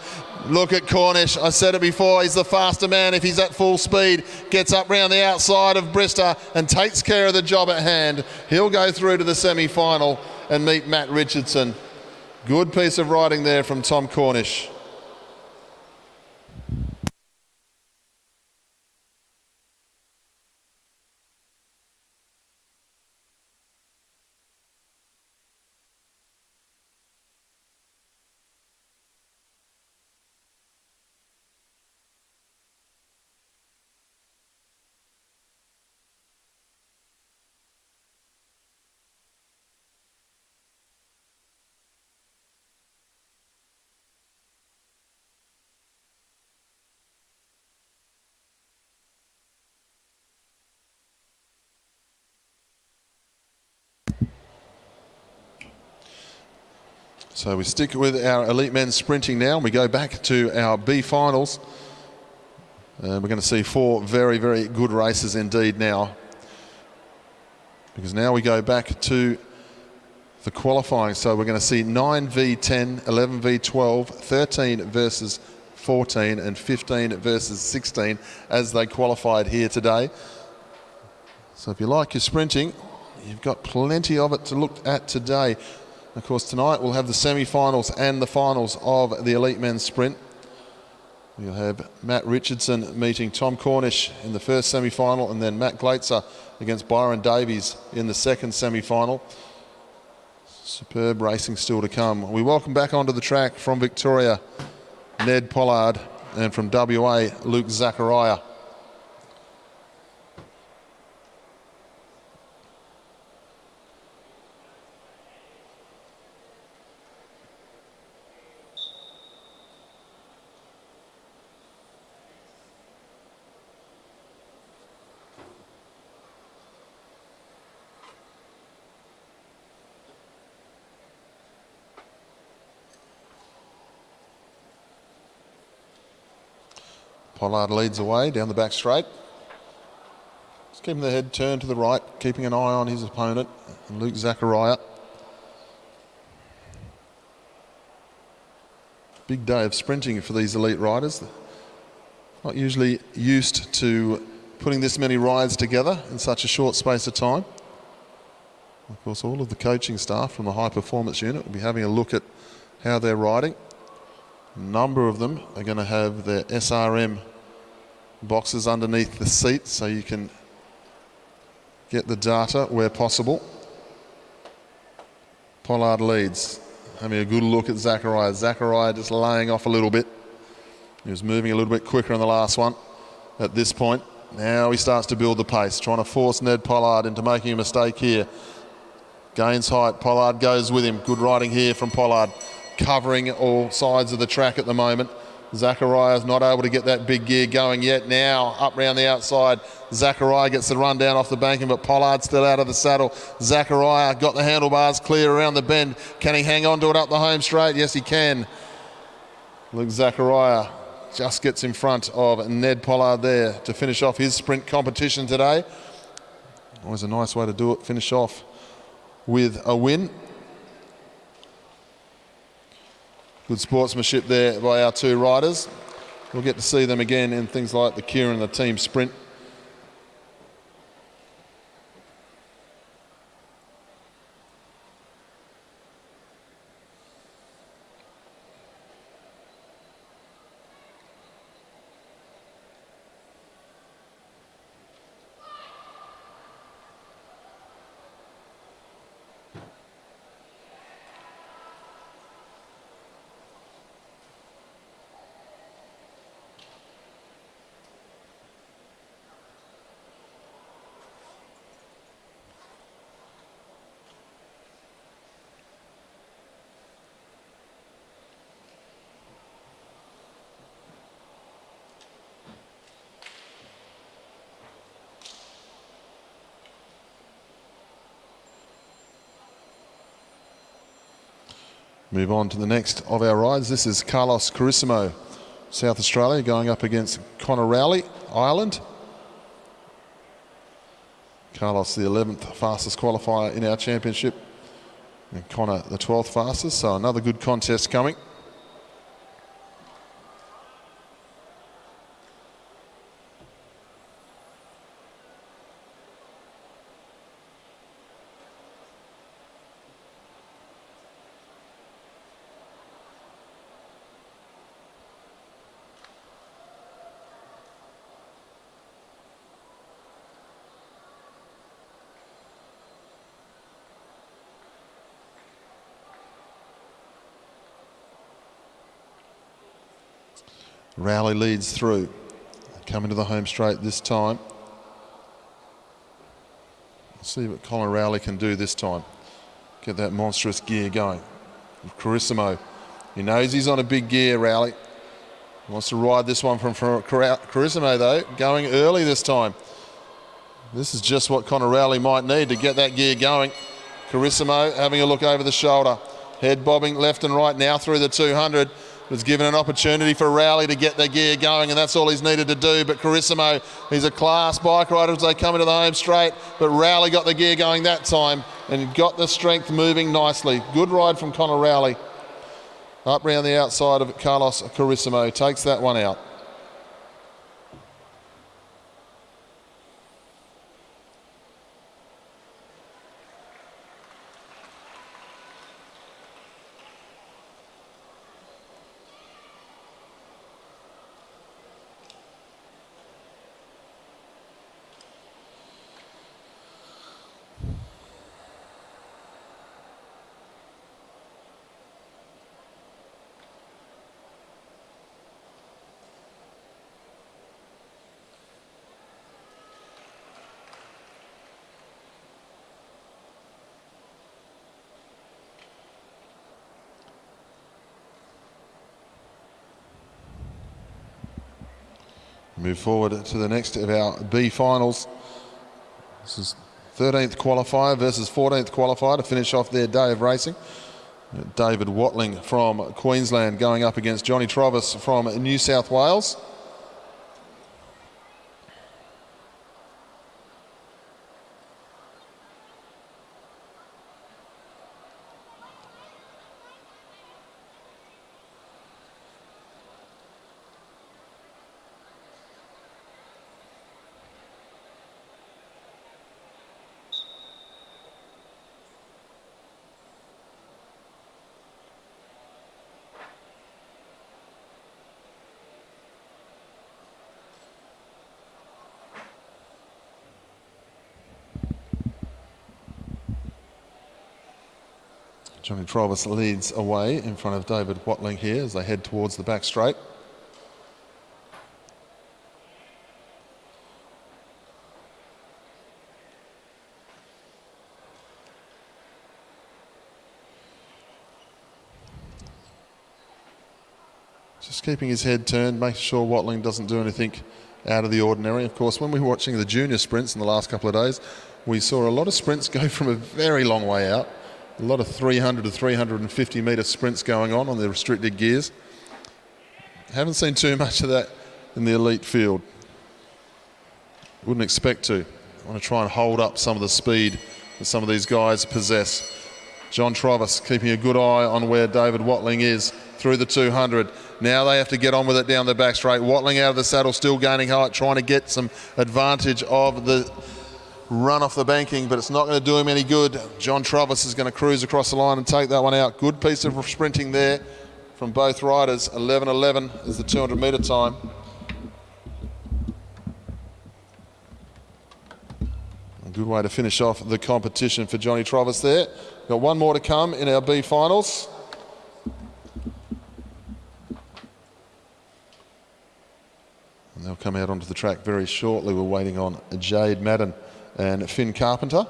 Look at Cornish. I said it before, he's the faster man if he's at full speed. Gets up round the outside of Brister and takes care of the job at hand. He'll go through to the semi-final and meet Matt Richardson. Good piece of riding there from Tom Cornish. So we stick with our elite men's sprinting now. We go back to our B finals. We're going to see 4 very, very good races indeed now, because now we go back to the qualifying. So we're going to see 9 v 10, 11 v 12, 13 versus 14 and 15 versus 16 as they qualified here today. So if you like your sprinting, you've got plenty of it to look at today. Of course, tonight we'll have the semi-finals and the finals of the elite men's sprint. We'll have Matt Richardson meeting Tom Cornish in the first semi-final, and then Matt Glaitzer against Byron Davies in the second semi-final. Superb racing still to come. We welcome back onto the track from Victoria, Ned Pollard, and from WA, Luke Zachariah. Pollard leads away down the back straight. Just keeping the head turned to the right, keeping an eye on his opponent, and Luke Zachariah. Big day of sprinting for these elite riders. Not usually used to putting this many rides together in such a short space of time. Of course, all of the coaching staff from the high performance unit will be having a look at how they're riding. A number of them are going to have their SRM boxes underneath the seat so you can get the data where possible. Pollard leads, having a good look at Zachariah. Zachariah just laying off a little bit. He was moving a little bit quicker in the last one at this point. Now he starts to build the pace, trying to force Ned Pollard into making a mistake here. Gains height, Pollard goes with him. Good riding here from Pollard, covering all sides of the track at the moment. Zachariah's not able to get that big gear going yet. Now up round the outside, Zachariah gets the run down off the banking, but Pollard's still out of the saddle. Zachariah got the handlebars clear around the bend. Can he hang on to it up the home straight? Yes, he can. Look, Zachariah just gets in front of Ned Pollard there to finish off his sprint competition today. Always a nice way to do it, finish off with a win. Good sportsmanship there by our two riders. We'll get to see them again in things like the Kieran and the team sprint. Move on to the next of our rides. This is Carlos Carissimo, South Australia, going up against Connor Rowley, Ireland. Carlos, the 11th fastest qualifier in our championship, and Connor, the 12th fastest, so another good contest coming. Rowley leads through, coming to the home straight this time. Let's see what Colin Rowley can do this time. Get that monstrous gear going. Carissimo, he knows he's on a big gear, Rowley. Wants to ride this one from Carissimo though, going early this time. This is just what Connor Rowley might need to get that gear going. Carissimo having a look over the shoulder. Head bobbing left and right now through the 200. Was given an opportunity for Rowley to get the gear going, and that's all he's needed to do. But Carissimo, he's a class bike rider as they come into the home straight, but Rowley got the gear going that time and got the strength moving nicely. Good ride from Connor Rowley. Up round the outside of Carlos Carissimo, takes that one out. Move forward to the next of our B finals. This is 13th qualifier versus 14th qualifier to finish off their day of racing. David Watling from Queensland going up against Johnny Travis from New South Wales. Johnny Travis leads away in front of David Watling here as they head towards the back straight. Just keeping his head turned, making sure Watling doesn't do anything out of the ordinary. Of course, when we were watching the junior sprints in the last couple of days, we saw a lot of sprints go from a very long way out. A lot of 300 to 350 metre sprints going on the restricted gears. Haven't seen too much of that in the elite field. Wouldn't expect to. I want to try and hold up some of the speed that some of these guys possess. John Travis keeping a good eye on where David Watling is through the 200. Now they have to get on with it down the back straight. Watling out of the saddle, still gaining height, trying to get some advantage of the run off the banking, but it's not going to do him any good. John Travis is going to cruise across the line and take that one out. Good piece of sprinting there from both riders. 11:11 is the 200 metre time. A good way to finish off the competition for Johnny Travis there. Got one more to come in our B finals. And they'll come out onto the track very shortly. We're waiting on Jade, Madden and Finn Carpenter.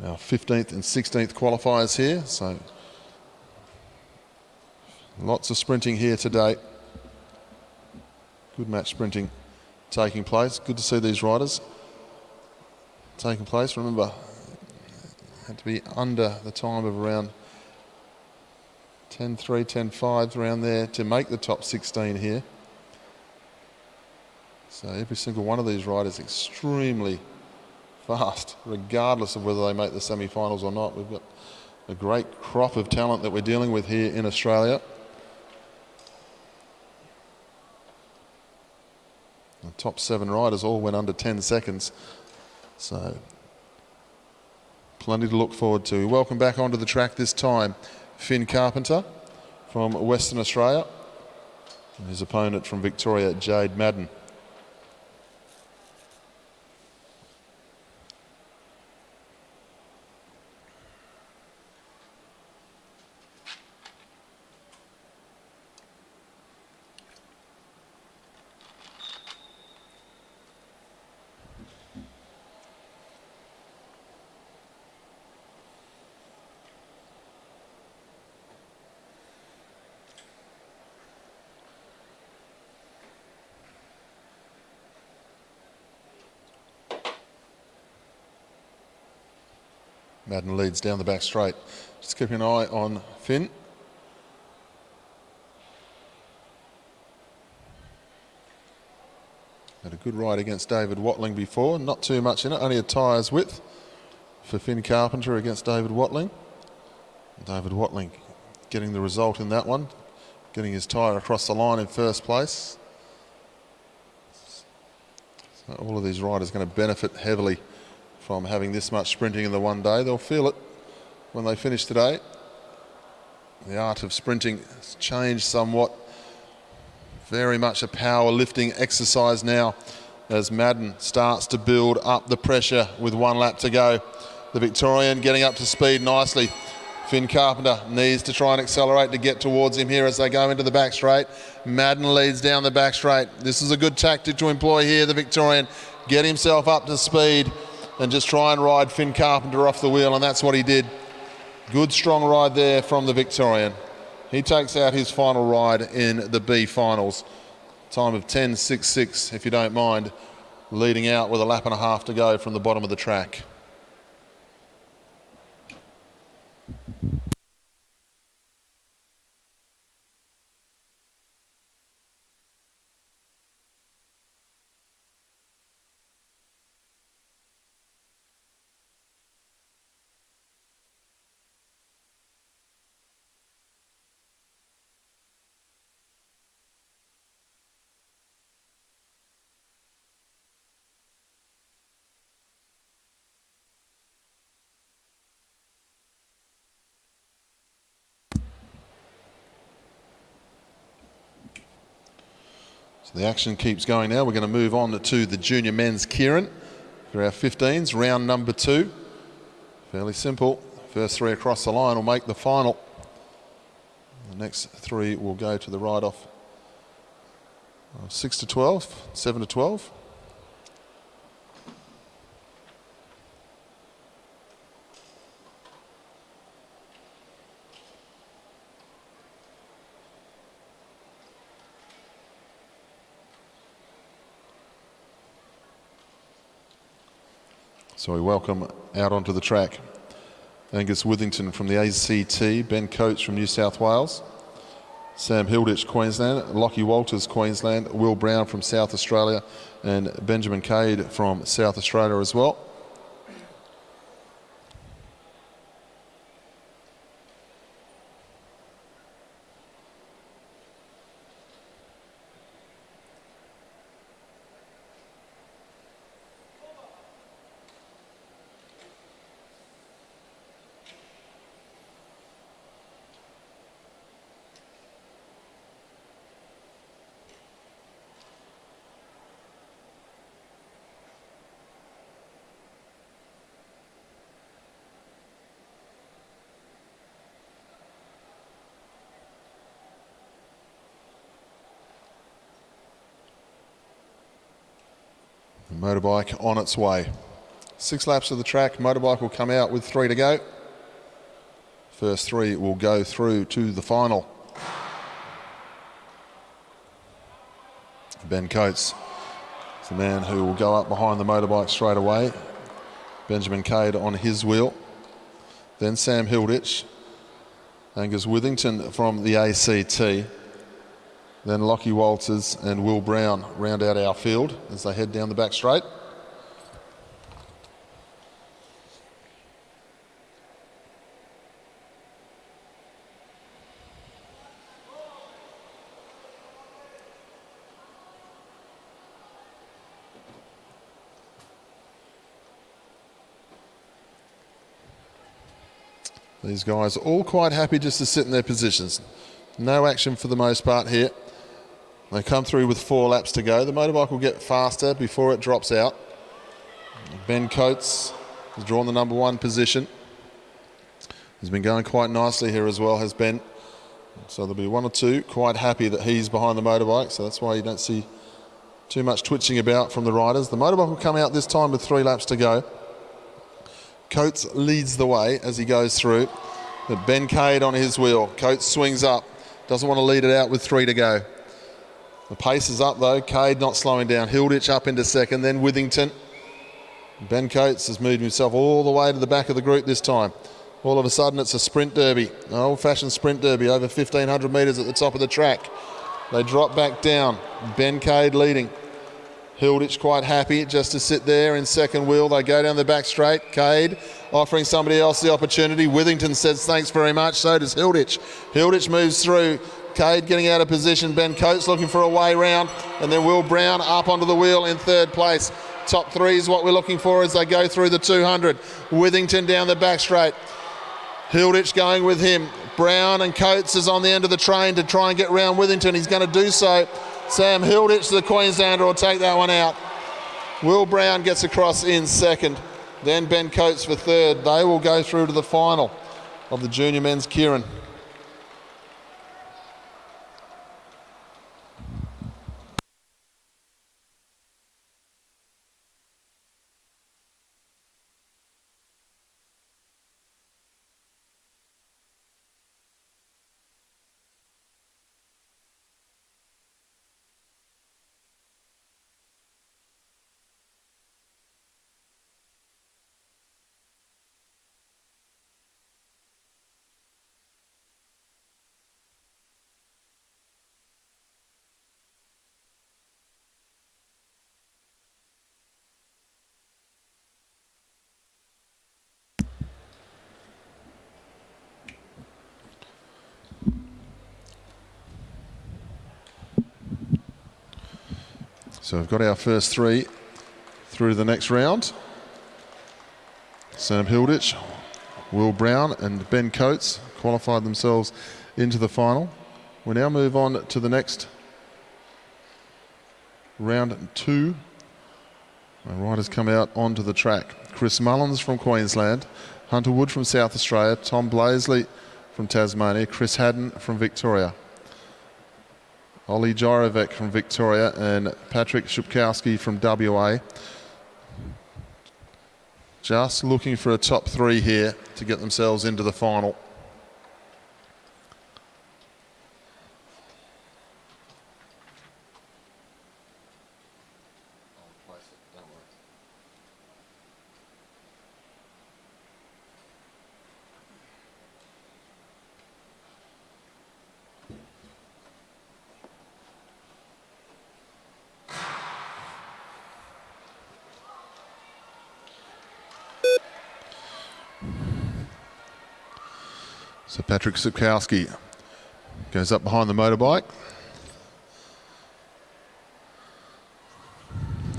Our 15th and 16th qualifiers here, so lots of sprinting here today. Good match sprinting taking place. Good to see these riders taking place. Remember, had to be under the time of around 10:3, 10:5 around there to make the top 16 here. So every single one of these riders extremely fast, regardless of whether they make the semi-finals or not. We've got a great crop of talent that we're dealing with here in Australia. The top 7 riders all went under 10 seconds. So plenty to look forward to. Welcome back onto the track this time, Finn Carpenter from Western Australia, and his opponent from Victoria, Jade Madden. Madden leads down the back straight. Just keeping an eye on Finn. Had a good ride against David Watling before, not too much in it, only a tyres width for Finn Carpenter against David Watling. David Watling getting the result in that one, getting his tyre across the line in first place. So all of these riders are going to benefit heavily from having this much sprinting in the one day. They'll feel it when they finish today. The art of sprinting has changed somewhat. Very much a power lifting exercise now as Madden starts to build up the pressure with 1 lap to go. The Victorian getting up to speed nicely. Finn Carpenter needs to try and accelerate to get towards him here as they go into the back straight. Madden leads down the back straight. This is a good tactic to employ here, the Victorian. Get himself up to speed and just try and ride Finn Carpenter off the wheel, and that's what he did. Good strong ride there from the Victorian. He takes out his final ride in the B finals. Time of 10:66, if you don't mind, leading out with a lap and a half to go from the bottom of the track. The action keeps going now. We're going to move on to the junior men's Kieran for our 15s, round number 2. Fairly simple. First three across the line will make the final. The next three will go to the ride-off. 6 to 12, 7 to 12. So we welcome out onto the track Angus Withington from the ACT, Ben Coates from New South Wales, Sam Hilditch, Queensland, Lockie Walters, Queensland, Will Brown from South Australia, and Benjamin Cade from South Australia as well. Motorbike on its way. 6 laps of the track, motorbike will come out with 3 to go. First 3 will go through to the final. Ben Coates is the man who will go up behind the motorbike straight away. Benjamin Cade on his wheel. Then Sam Hilditch. Angus Withington from the ACT. Then Lockie Walters and Will Brown round out our field as they head down the back straight. These guys are all quite happy just to sit in their positions. No action for the most part here. They come through with 4 laps to go. The motorbike will get faster before it drops out. Ben Coates has drawn the number 1 position. He's been going quite nicely here as well, has Ben. So there'll be 1 or 2 quite happy that he's behind the motorbike, so that's why you don't see too much twitching about from the riders. The motorbike will come out this time with 3 laps to go. Coates leads the way as he goes through. But Ben Cade on his wheel. Coates swings up. Doesn't want to lead it out with 3 to go. The pace is up though. Cade not slowing down. Hilditch up into second, then Withington. Ben Coates has moved himself all the way to the back of the group this time. All of a sudden it's a sprint derby, an old-fashioned sprint derby over 1,500 metres at the top of the track. They drop back down. Ben Cade leading. Hilditch quite happy just to sit there in second wheel. They go down the back straight. Cade offering somebody else the opportunity. Withington says thanks very much. So does Hilditch. Hilditch moves through. Cade getting out of position. Ben Coates looking for a way round. And then Will Brown up onto the wheel in 3rd place. Top 3 is what we're looking for as they go through the 200. Withington down the back straight. Hilditch going with him. Brown and Coates is on the end of the train to try and get round Withington. He's going to do so. Sam Hilditch, the Queenslander, will take that one out. Will Brown gets across in 2nd. Then Ben Coates for 3rd. They will go through to the final of the junior men's Kieran. So we've got our first 3 through to the next round. Sam Hilditch, Will Brown and Ben Coates qualified themselves into the final. We now move on to the next round 2. Our riders come out onto the track. Chris Mullins from Queensland, Hunter Wood from South Australia, Tom Blaisley from Tasmania, Chris Haddon from Victoria, Ollie Gyrovec from Victoria, and Patrick Shupkowski from WA. Just looking for a top 3 here to get themselves into the final. So Patrick Shupkowski goes up behind the motorbike.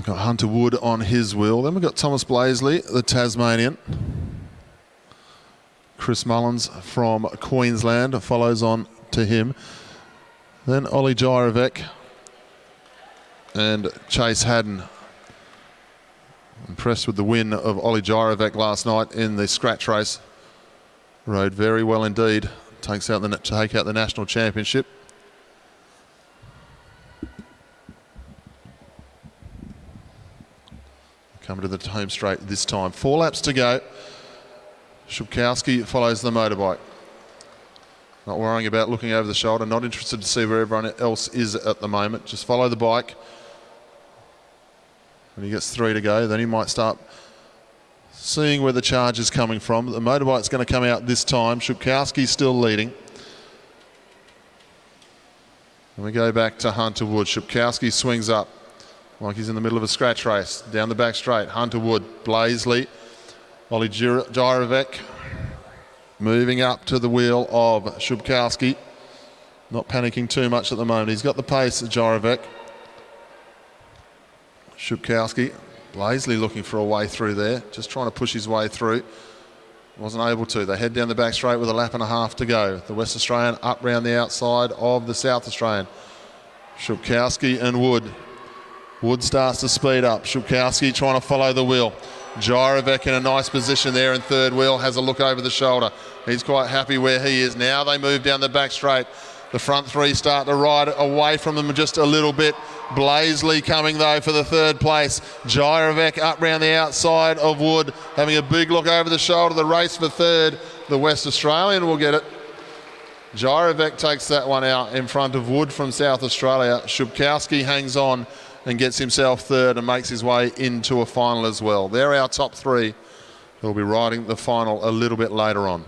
Got Hunter Wood on his wheel. Then we've got Thomas Blaisley, the Tasmanian. Chris Mullins from Queensland follows on to him. Then Ollie Gyrovec and Chase Haddon. Impressed with the win of Ollie Gyrovec last night in the scratch race. Rode very well indeed. Take out the national championship. Coming to the home straight this time. 4 laps to go. Shupkowski follows the motorbike. Not worrying about looking over the shoulder. Not interested to see where everyone else is at the moment. Just follow the bike. When he gets 3 to go, then he might start seeing where the charge is coming from. The motorbike's going to come out this time. Shupkowski's still leading. And we go back to Hunter Wood. Shupkowski swings up like he's in the middle of a scratch race. Down the back straight. Hunter Wood, Blaisley, Ollie Gyrovec moving up to the wheel of Shupkowski. Not panicking too much at the moment. He's got the pace of Gyrovec. Shupkowski. Blaisley looking for a way through there, just trying to push his way through. Wasn't able to. They head down the back straight with a lap and a half to go. The West Australian up round the outside of the South Australian. Shupkowski and Wood. Wood starts to speed up. Shupkowski trying to follow the wheel. Gyrovec in a nice position there in third wheel, has a look over the shoulder. He's quite happy where he is. Now they move down the back straight. The front 3 start to ride away from them just a little bit. Blaisley coming though for the 3rd place. Gyrovec up round the outside of Wood, having a big look over the shoulder. The race for 3rd. The West Australian will get it. Gyrovec takes that one out in front of Wood from South Australia. Shupkowski hangs on and gets himself 3rd and makes his way into a final as well. They're our top 3. They'll be riding the final a little bit later on.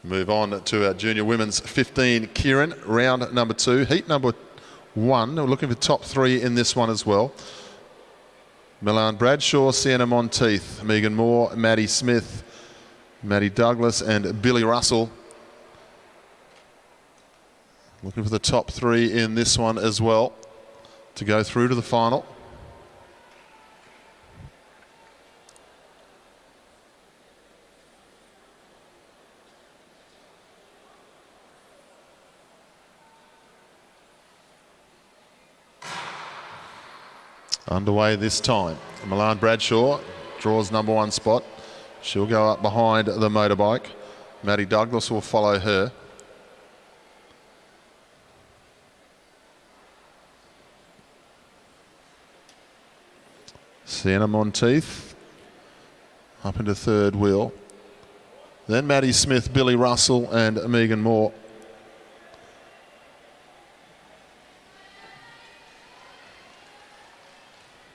Move on to our junior women's 15 Kieran, round number 2, heat number 1. We're looking for top 3 in this one as well. Milan Bradshaw, Sienna Monteith, Megan Moore, Maddie Smith, Maddie Douglas and Billy Russell. Looking for the top 3 in this one as well to go through to the final. Underway this time. Milan Bradshaw draws number 1 spot. She'll go up behind the motorbike. Maddie Douglas will follow her. Sienna Monteith up into 3rd wheel. Then Maddie Smith, Billy Russell and Megan Moore.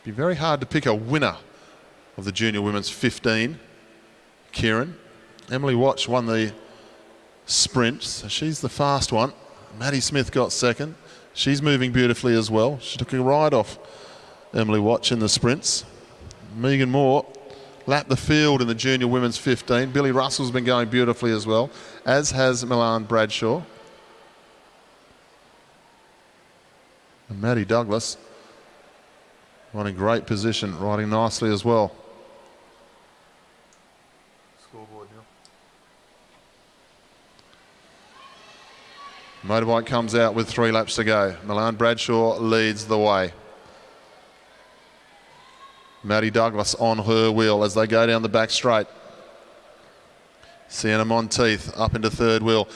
Be very hard to pick a winner of the junior women's 15. Kieran. Emily Watch won the sprint, so she's the fast one. Maddie Smith got second. She's moving beautifully as well. She took a ride off Emily Watch in the sprints. Megan Moore lapped the field in the junior women's 15. Billy Russell's been going beautifully as well, as has Milan Bradshaw. And Maddie Douglas running great position, riding nicely as well. Scoreboard now. Motorbike comes out with 3 laps to go. Milan Bradshaw leads the way. Maddie Douglas on her wheel as they go down the back straight. Sienna Monteith up into third wheel.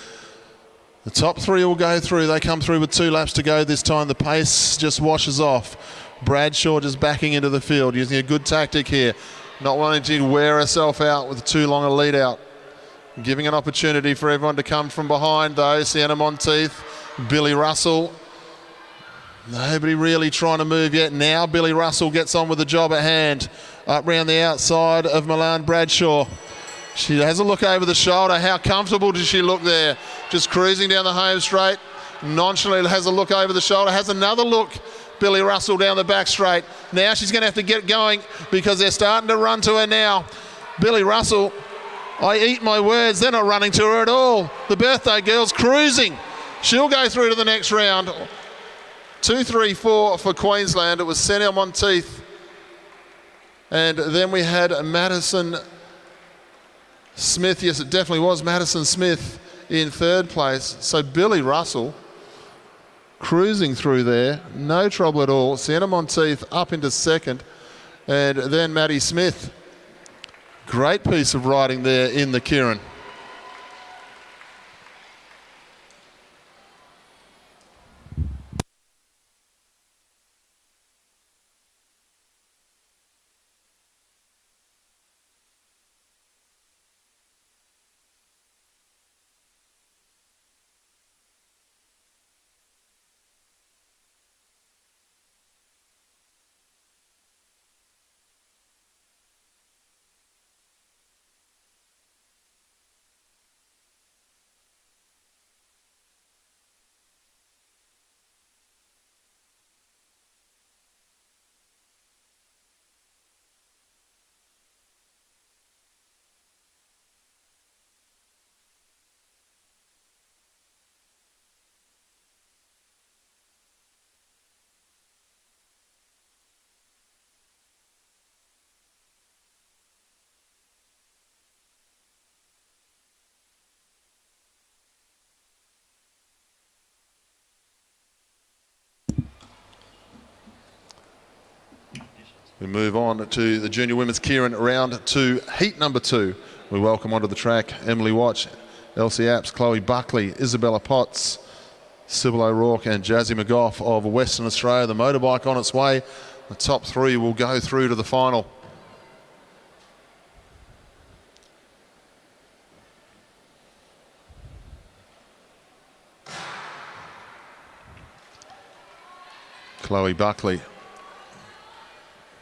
The top 3 will go through. They come through with 2 laps to go this time. The pace just washes off. Bradshaw just backing into the field, using a good tactic here. Not wanting to wear herself out with too long a lead out. Giving an opportunity for everyone to come from behind though. Sienna Monteith, Billy Russell. Nobody really trying to move yet. Now Billy Russell gets on with the job at hand. Up round the outside of Milan Bradshaw. She has a look over the shoulder. How comfortable does she look there? Just cruising down the home straight. Nonchalantly has a look over the shoulder. Has another look. Billy Russell down the back straight. Now she's going to have to get going because they're starting to run to her now. Billy Russell, I eat my words. They're not running to her at all. The birthday girl's cruising. She'll go through to the next round. 2, 3, 4 for Queensland. It was Sienna Monteith. And then we had Madison Smith. Yes, it definitely was Madison Smith in third place. So Billy Russell cruising through there. No trouble at all. Sienna Monteith up into second. And then Maddie Smith. Great piece of riding there in the Kieran. We move on to the junior women's Kieran round 2, heat number 2. We welcome onto the track Emily Watch, Elsie Apps, Chloe Buckley, Isabella Potts, Sybil O'Rourke and Jazzy McGough of Western Australia. The motorbike on its way. The top 3 will go through to the final. Chloe Buckley.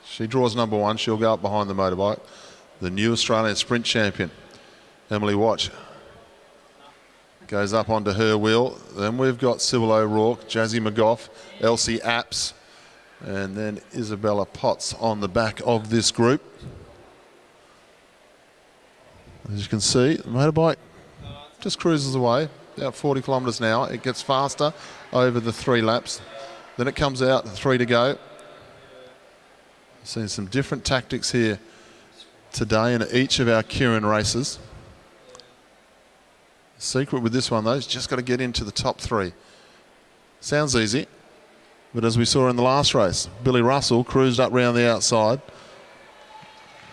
She draws number 1. She'll go up behind the motorbike. The new Australian sprint champion, Emily Watch, goes up onto her wheel. Then we've got Sybil O'Rourke, Jazzy McGough, Elsie Apps, and then Isabella Potts on the back of this group. As you can see, the motorbike just cruises away, about 40 kilometres an hour. It gets faster over the 3 laps. Then it comes out, 3 to go. Seen some different tactics here today in each of our Kieran races. The secret with this one though is just got to get into the top 3. Sounds easy, but as we saw in the last race, Billy Russell cruised up round the outside,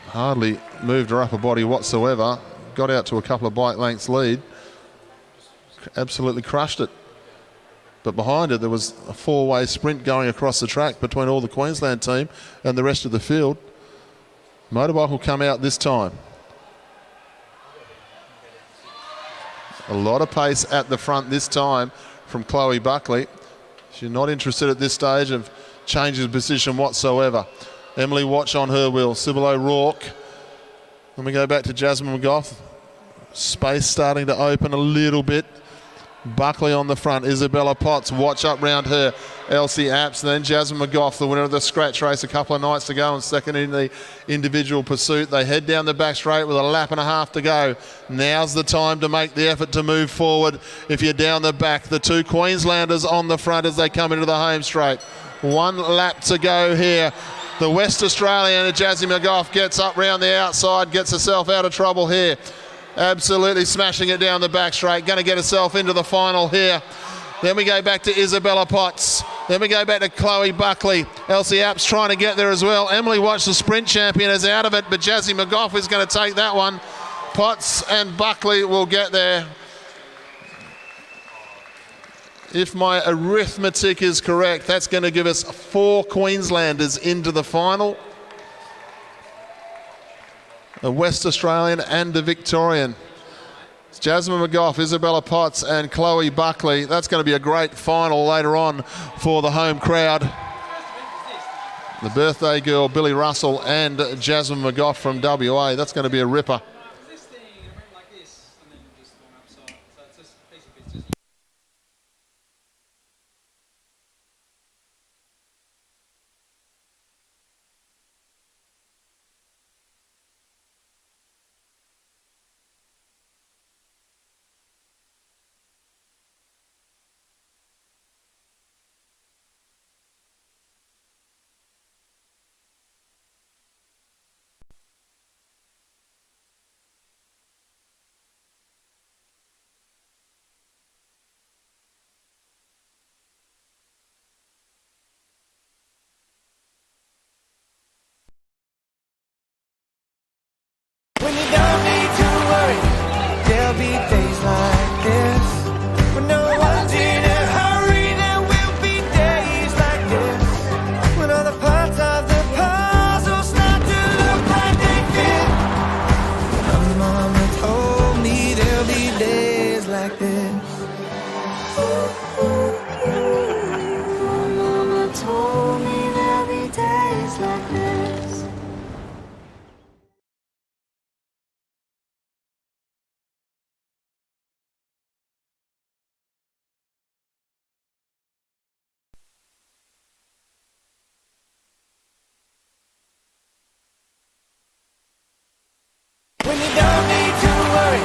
hardly moved her upper body whatsoever, got out to a couple of bike lengths lead, absolutely crushed it. But behind it, there was a 4-way sprint going across the track between all the Queensland team and the rest of the field. Motorbike will come out this time. A lot of pace at the front this time from Chloe Buckley. She's not interested at this stage of changing position whatsoever. Emily Watch on her wheel. Sybil O'Rourke. Then we go back to Jasmine McGough. Space starting to open a little bit. Buckley on the front. Isabella Potts. Watch up round her. Elsie Apps. And then Jasmine McGough, the winner of the scratch race a couple of nights ago and second in the individual pursuit. They head down the back straight with a lap and a half to go. Now's the time to make the effort to move forward. If you're down the back, the two Queenslanders on the front as they come into the home straight. 1 lap to go here. The West Australian, Jazzy McGough, gets up round the outside, gets herself out of trouble here. Absolutely smashing it down the back straight. Going to get herself into the final here. Then we go back to Isabella Potts. Then we go back to Chloe Buckley. Elsie Apps trying to get there as well. Emily Watch, the sprint champion, is out of it, but Jazzy McGough is going to take that one. Potts and Buckley will get there. If my arithmetic is correct, that's going to give us 4 Queenslanders into the final. A West Australian and a Victorian. It's Jasmine McGough, Isabella Potts and Chloe Buckley. That's going to be a great final later on for the home crowd. The birthday girl, Billy Russell, and Jasmine McGough from WA. That's going to be a ripper. When you don't need to worry, there'll be days like this. When no one's in a hurry, there will be days like this. When all the parts of the puzzle start to look like they fit. My mama told me there'll be days like this. My mama told me there'll be days like this. When you don't need to worry,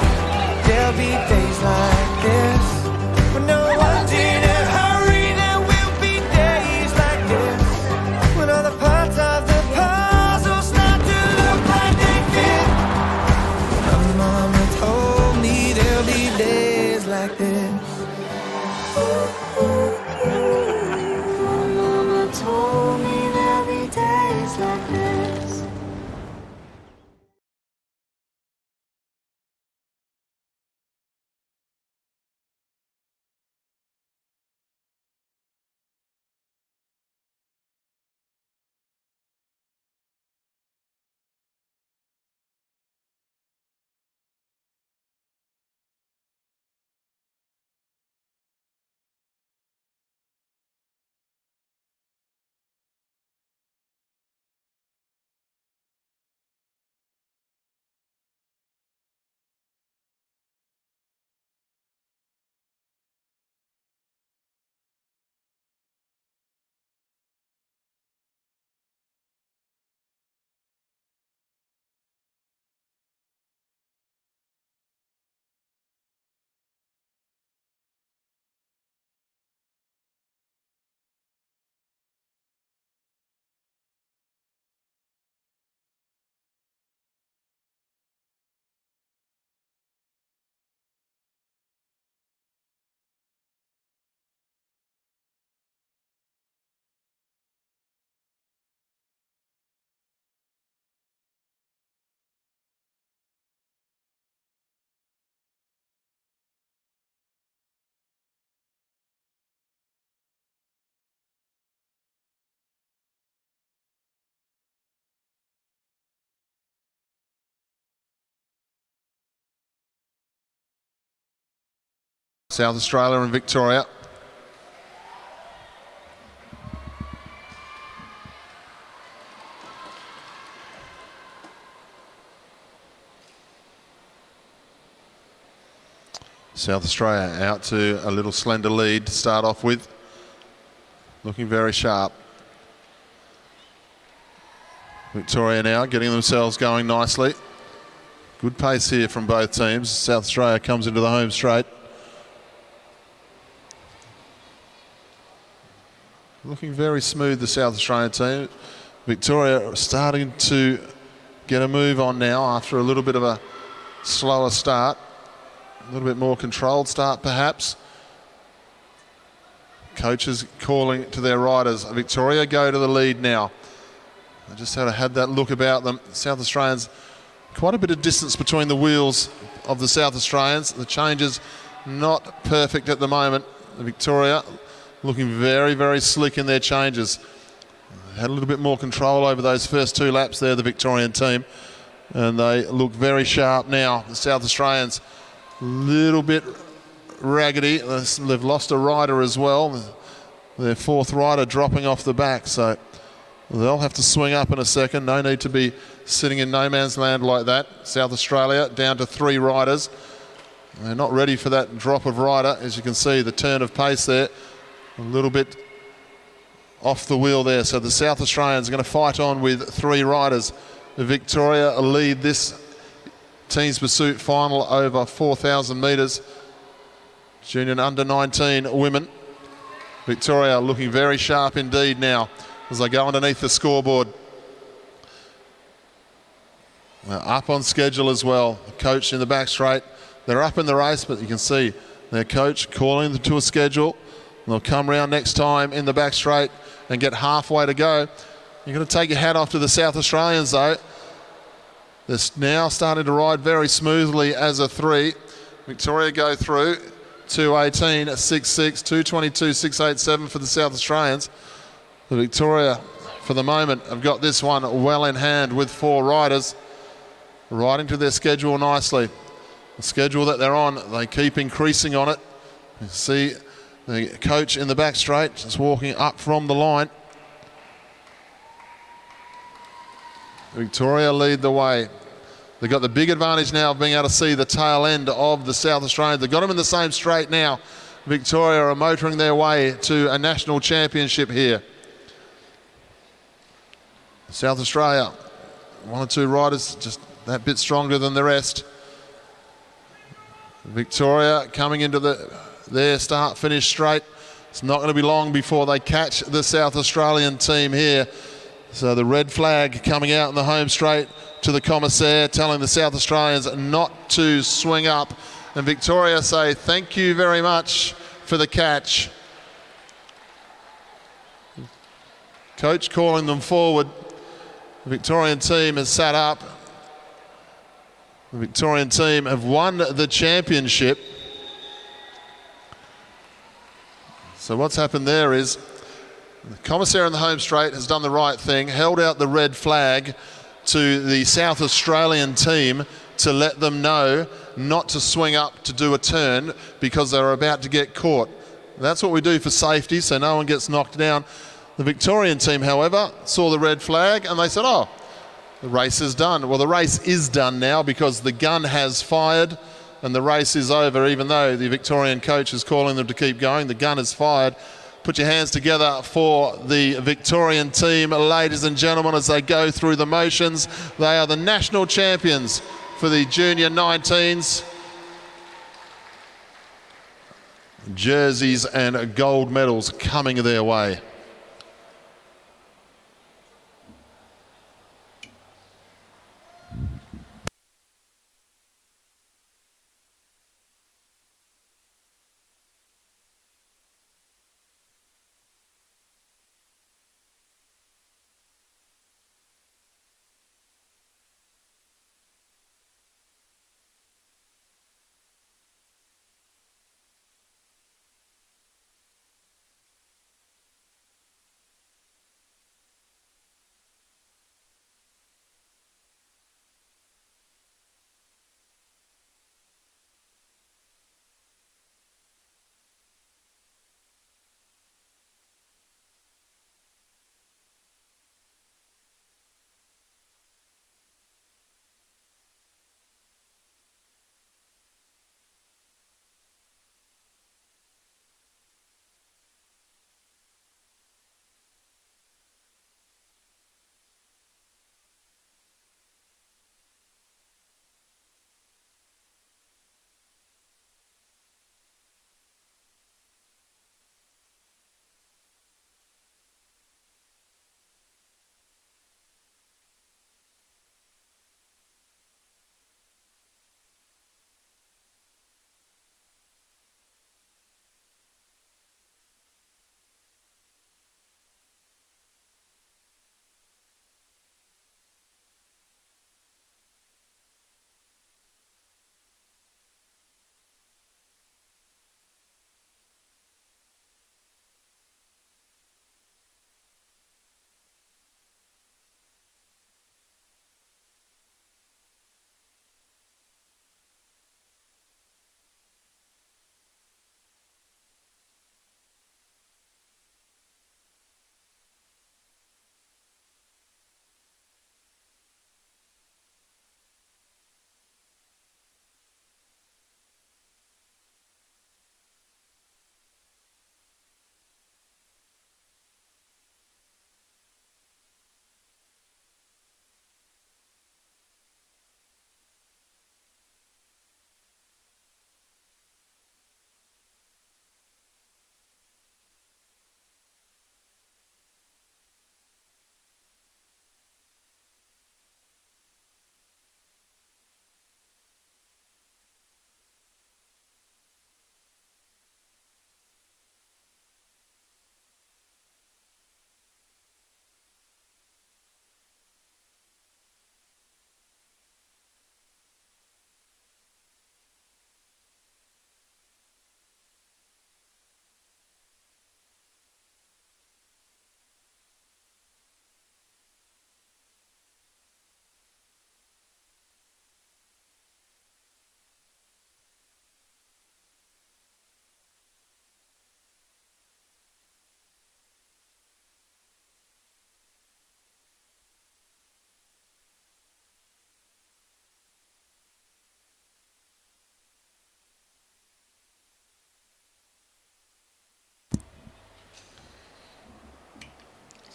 there'll be days like this. When no one's in a hurry, there will be days like this. When all the parts of the puzzle start to look like they fit. My mama told me there'll be days like this. My mama told me there'll be days like this. South Australia and Victoria. South Australia out to a little slender lead to start off with. Looking very sharp. Victoria now getting themselves going nicely. Good pace here from both teams. South Australia comes into the home straight. Looking very smooth, the South Australian team. Victoria starting to get a move on now after a little bit of a slower start. A little bit more controlled start perhaps. Coaches calling to their riders. Victoria go to the lead now. I just had that look about them. South Australians, quite a bit of distance between the wheels of the South Australians. The changes not perfect at the moment. Victoria looking very, very slick in their changes. Had a little bit more control over those first 2 laps there, the Victorian team. And they look very sharp now. The South Australians a little bit raggedy. They've lost a rider as well. Their 4th rider dropping off the back. So they'll have to swing up in a second. No need to be sitting in no man's land like that. South Australia down to 3 riders. They're not ready for that drop of rider. As you can see, the turn of pace there. A little bit off the wheel there. So the South Australians are going to fight on with 3 riders. Victoria lead this team's pursuit final over 4,000 metres. Junior and under 19 women. Victoria looking very sharp indeed now as they go underneath the scoreboard. They're up on schedule as well. The coach in the back straight. They're up in the race, but you can see their coach calling them to a schedule. They'll come round next time in the back straight and get halfway to go. You're going to take your hat off to the South Australians though. They're now starting to ride very smoothly as a 3. Victoria go through 2:18, 6:6, 2:22, 6:87 for the South Australians. The Victoria, for the moment, have got this one well in hand with 4 riders, riding to their schedule nicely. The schedule that they're on, they keep increasing on it. You see the coach in the back straight just walking up from the line. Victoria lead the way. They've got the big advantage now of being able to see the tail end of the South Australians. They've got them in the same straight now. Victoria are motoring their way to a national championship here. South Australia, 1 or 2 riders just that bit stronger than the rest. Victoria coming into their start-finish straight. It's not going to be long before they catch the South Australian team here. So the red flag coming out in the home straight to the commissaire, telling the South Australians not to swing up. And Victoria say, thank you very much for the catch. Coach calling them forward. The Victorian team has sat up. The Victorian team have won the championship. So what's happened there is the commissaire in the home straight has done the right thing, held out the red flag to the South Australian team to let them know not to swing up to do a turn because they're about to get caught. That's what we do for safety, so no one gets knocked down. The Victorian team, however, saw the red flag and they said, oh, the race is done. Well, the race is done now because the gun has fired and the race is over, even though the Victorian coach is calling them to keep going. The gun is fired. Put your hands together for the Victorian team, ladies and gentlemen, as they go through the motions. They are the national champions for the junior 19s. Jerseys and gold medals coming their way.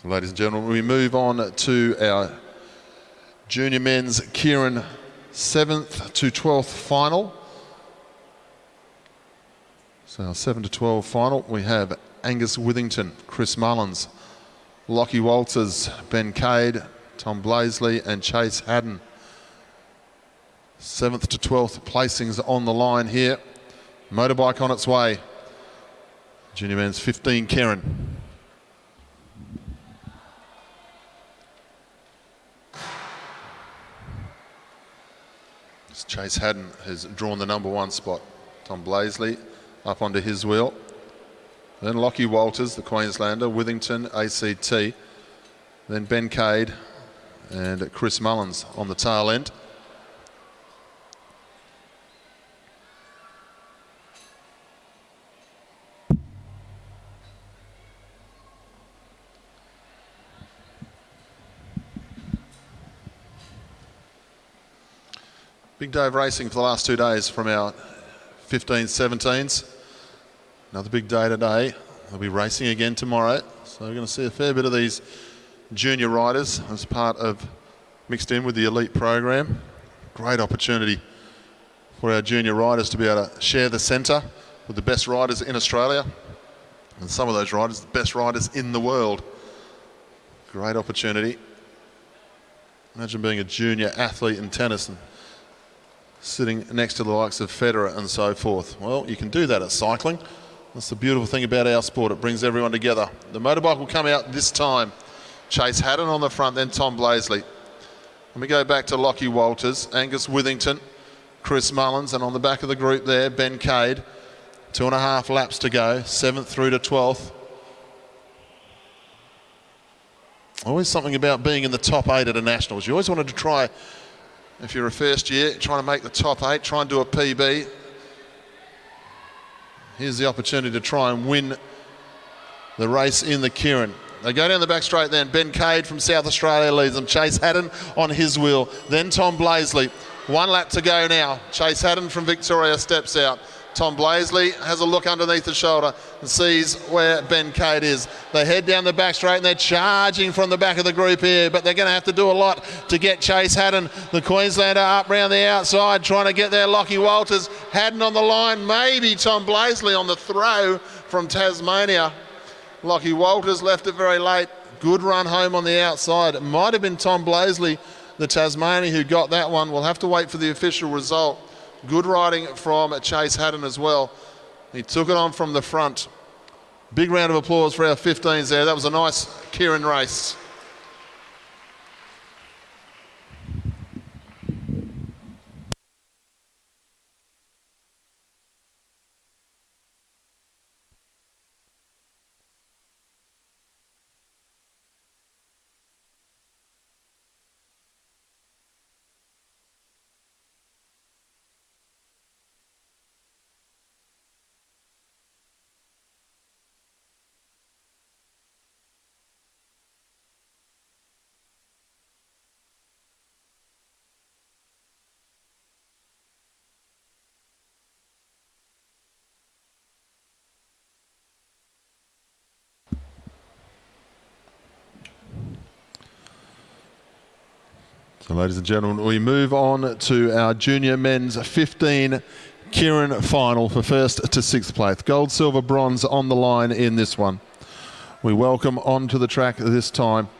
So ladies and gentlemen, we move on to our junior men's Kieran 7th to 12th final. So our 7 to 12 final, we have Angus Withington, Chris Mullins, Lockie Walters, Ben Cade, Tom Blaisley and Chase Haddon. 7th to 12th placings on the line here. Motorbike on its way. Junior men's 15, Kieran. Chase Haddon has drawn the number 1 spot. Tom Blaisley up onto his wheel. Then Lockie Walters, the Queenslander, Withington, ACT. Then Ben Cade and Chris Mullins on the tail end. Big day of racing for the last 2 days from our 15s, 17s. Another big day today. They'll be racing again tomorrow. So we're going to see a fair bit of these junior riders as part of, mixed in with the elite program. Great opportunity for our junior riders to be able to share the centre with the best riders in Australia. And some of those riders, the best riders in the world. Great opportunity. Imagine being a junior athlete in tennis and sitting next to the likes of Federer and so forth. Well, you can do that at cycling. That's the beautiful thing about our sport. It brings everyone together. The motorbike will come out this time. Chase Haddon on the front, then Tom Blaisley. Let me go back to Lockie Walters, Angus Withington, Chris Mullins, and on the back of the group there, Ben Cade. 2.5 laps to go, 7th through to 12th. Always something about being in the top 8 at a Nationals. You always wanted to try, if you're a first year, trying to make the top 8, try and do a PB. Here's the opportunity to try and win the race in the Kieran. They go down the back straight then. Ben Cade from South Australia leads them. Chase Haddon on his wheel. Then Tom Blaisley. 1 lap to go now. Chase Haddon from Victoria steps out. Tom Blaisley has a look underneath the shoulder and sees where Ben Cade is. They head down the back straight and they're charging from the back of the group here, but they're going to have to do a lot to get Chase Haddon, the Queenslander, up round the outside, trying to get there. Lockie Walters, Haddon on the line, maybe Tom Blaisley on the throw from Tasmania. Lockie Walters left it very late. Good run home on the outside. It might have been Tom Blaisley, the Tasmanian, who got that one. We'll have to wait for the official result. Good riding from Chase Haddon as well. He took it on from the front. Big round of applause for our 15s there. That was a nice Kieran race. So ladies and gentlemen, we move on to our junior men's 15 Kieran final for 1st to 6th place. Gold, silver, bronze on the line in this one. We welcome onto the track this time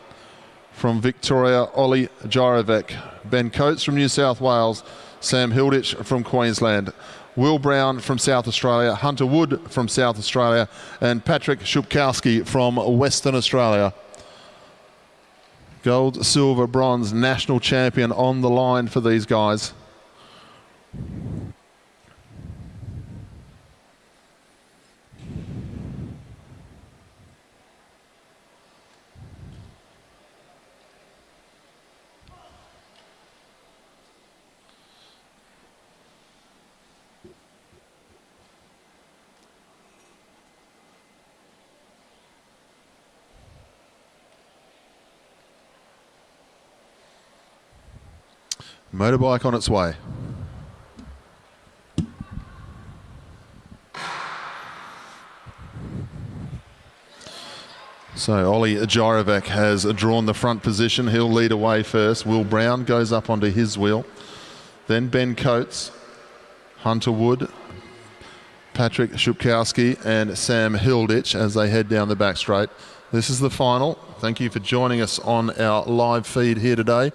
from Victoria, Ollie Gyrovec, Ben Coates from New South Wales, Sam Hilditch from Queensland, Will Brown from South Australia, Hunter Wood from South Australia, and Patrick Shupkowski from Western Australia. Gold, silver, bronze, national champion on the line for these guys. Motorbike on its way. So Ollie Gyrovac has drawn the front position. He'll lead away first. Will Brown goes up onto his wheel. Then Ben Coates, Hunter Wood, Patrick Shupkowski and Sam Hilditch as they head down the back straight. This is the final. Thank you for joining us on our live feed here today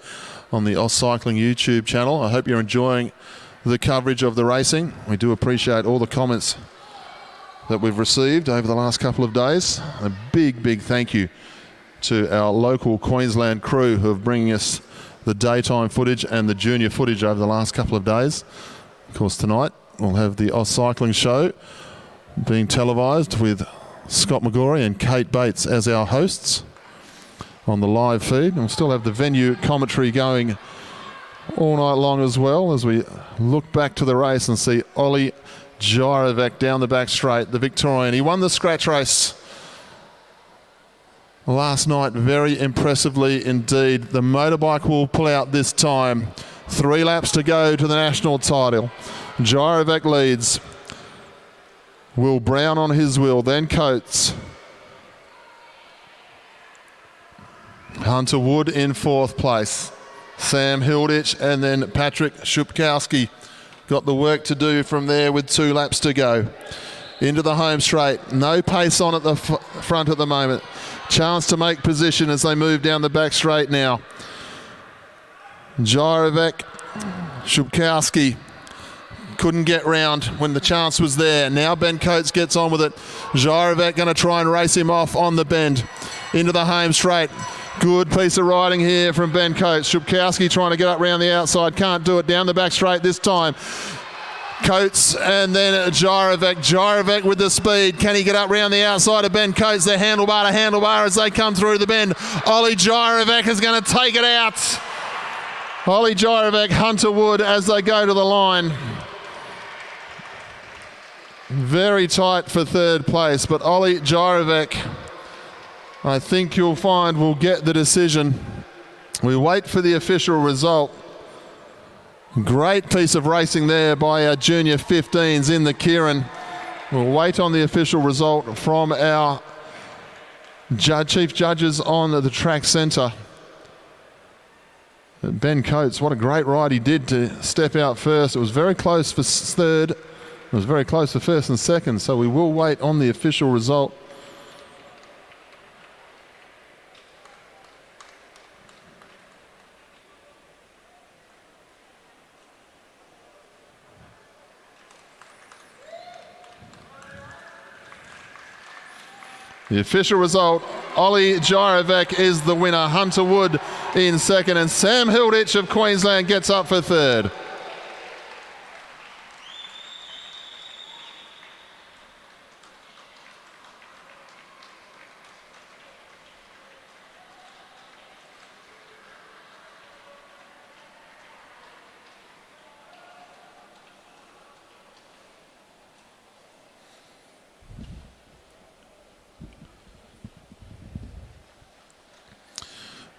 on the AusCycling YouTube channel. I hope you're enjoying the coverage of the racing. We do appreciate all the comments that we've received over the last couple of days. A big thank you to our local Queensland crew who are bringing us the daytime footage and the junior footage over the last couple of days. Of course, tonight we'll have the AusCycling show being televised with Scott McGorry and Kate Bates as our hosts on the live feed. And we'll still have the venue commentary going all night long as well as we look back to the race and see Ollie Gyrovac down the back straight, the Victorian. He won the scratch race last night very impressively indeed. The motorbike will pull out this time. 3 laps to go to the national title. Gyrovac leads. Will Brown on his wheel, then Coates. Hunter Wood in 4th place. Sam Hilditch and then Patrick Shupkowski got the work to do from there with 2 laps to go. Into the home straight. No pace on at the front at the moment. Chance to make position as they move down the back straight now. Gyrovac, Shupkowski couldn't get round when the chance was there. Now Ben Coates gets on with it. Gyrovac going to try and race him off on the bend. Into the home straight. Good piece of riding here from Ben Coates. Shupkowski trying to get up round the outside. Can't do it. Down the back straight this time. Coates and then Gyrovac. Gyrovac with the speed. Can he get up round the outside of Ben Coates? They're handlebar to handlebar as they come through the bend. Ollie Gyrovac is going to take it out. Ollie Gyrovac, Hunter Wood as they go to the line. Very tight for 3rd place, but Ollie Gyrovac, I think you'll find, will get the decision. We wait for the official result. Great piece of racing there by our junior 15s in the Kieran. We'll wait on the official result from our chief judges on the track centre. Ben Coates, what a great ride he did to step out first. It was very close for 3rd. It was very close for 1st and 2nd, so we will wait on the official result. The official result, Ollie Gyrovac is the winner. Hunter Wood in 2nd and Sam Hilditch of Queensland gets up for 3rd.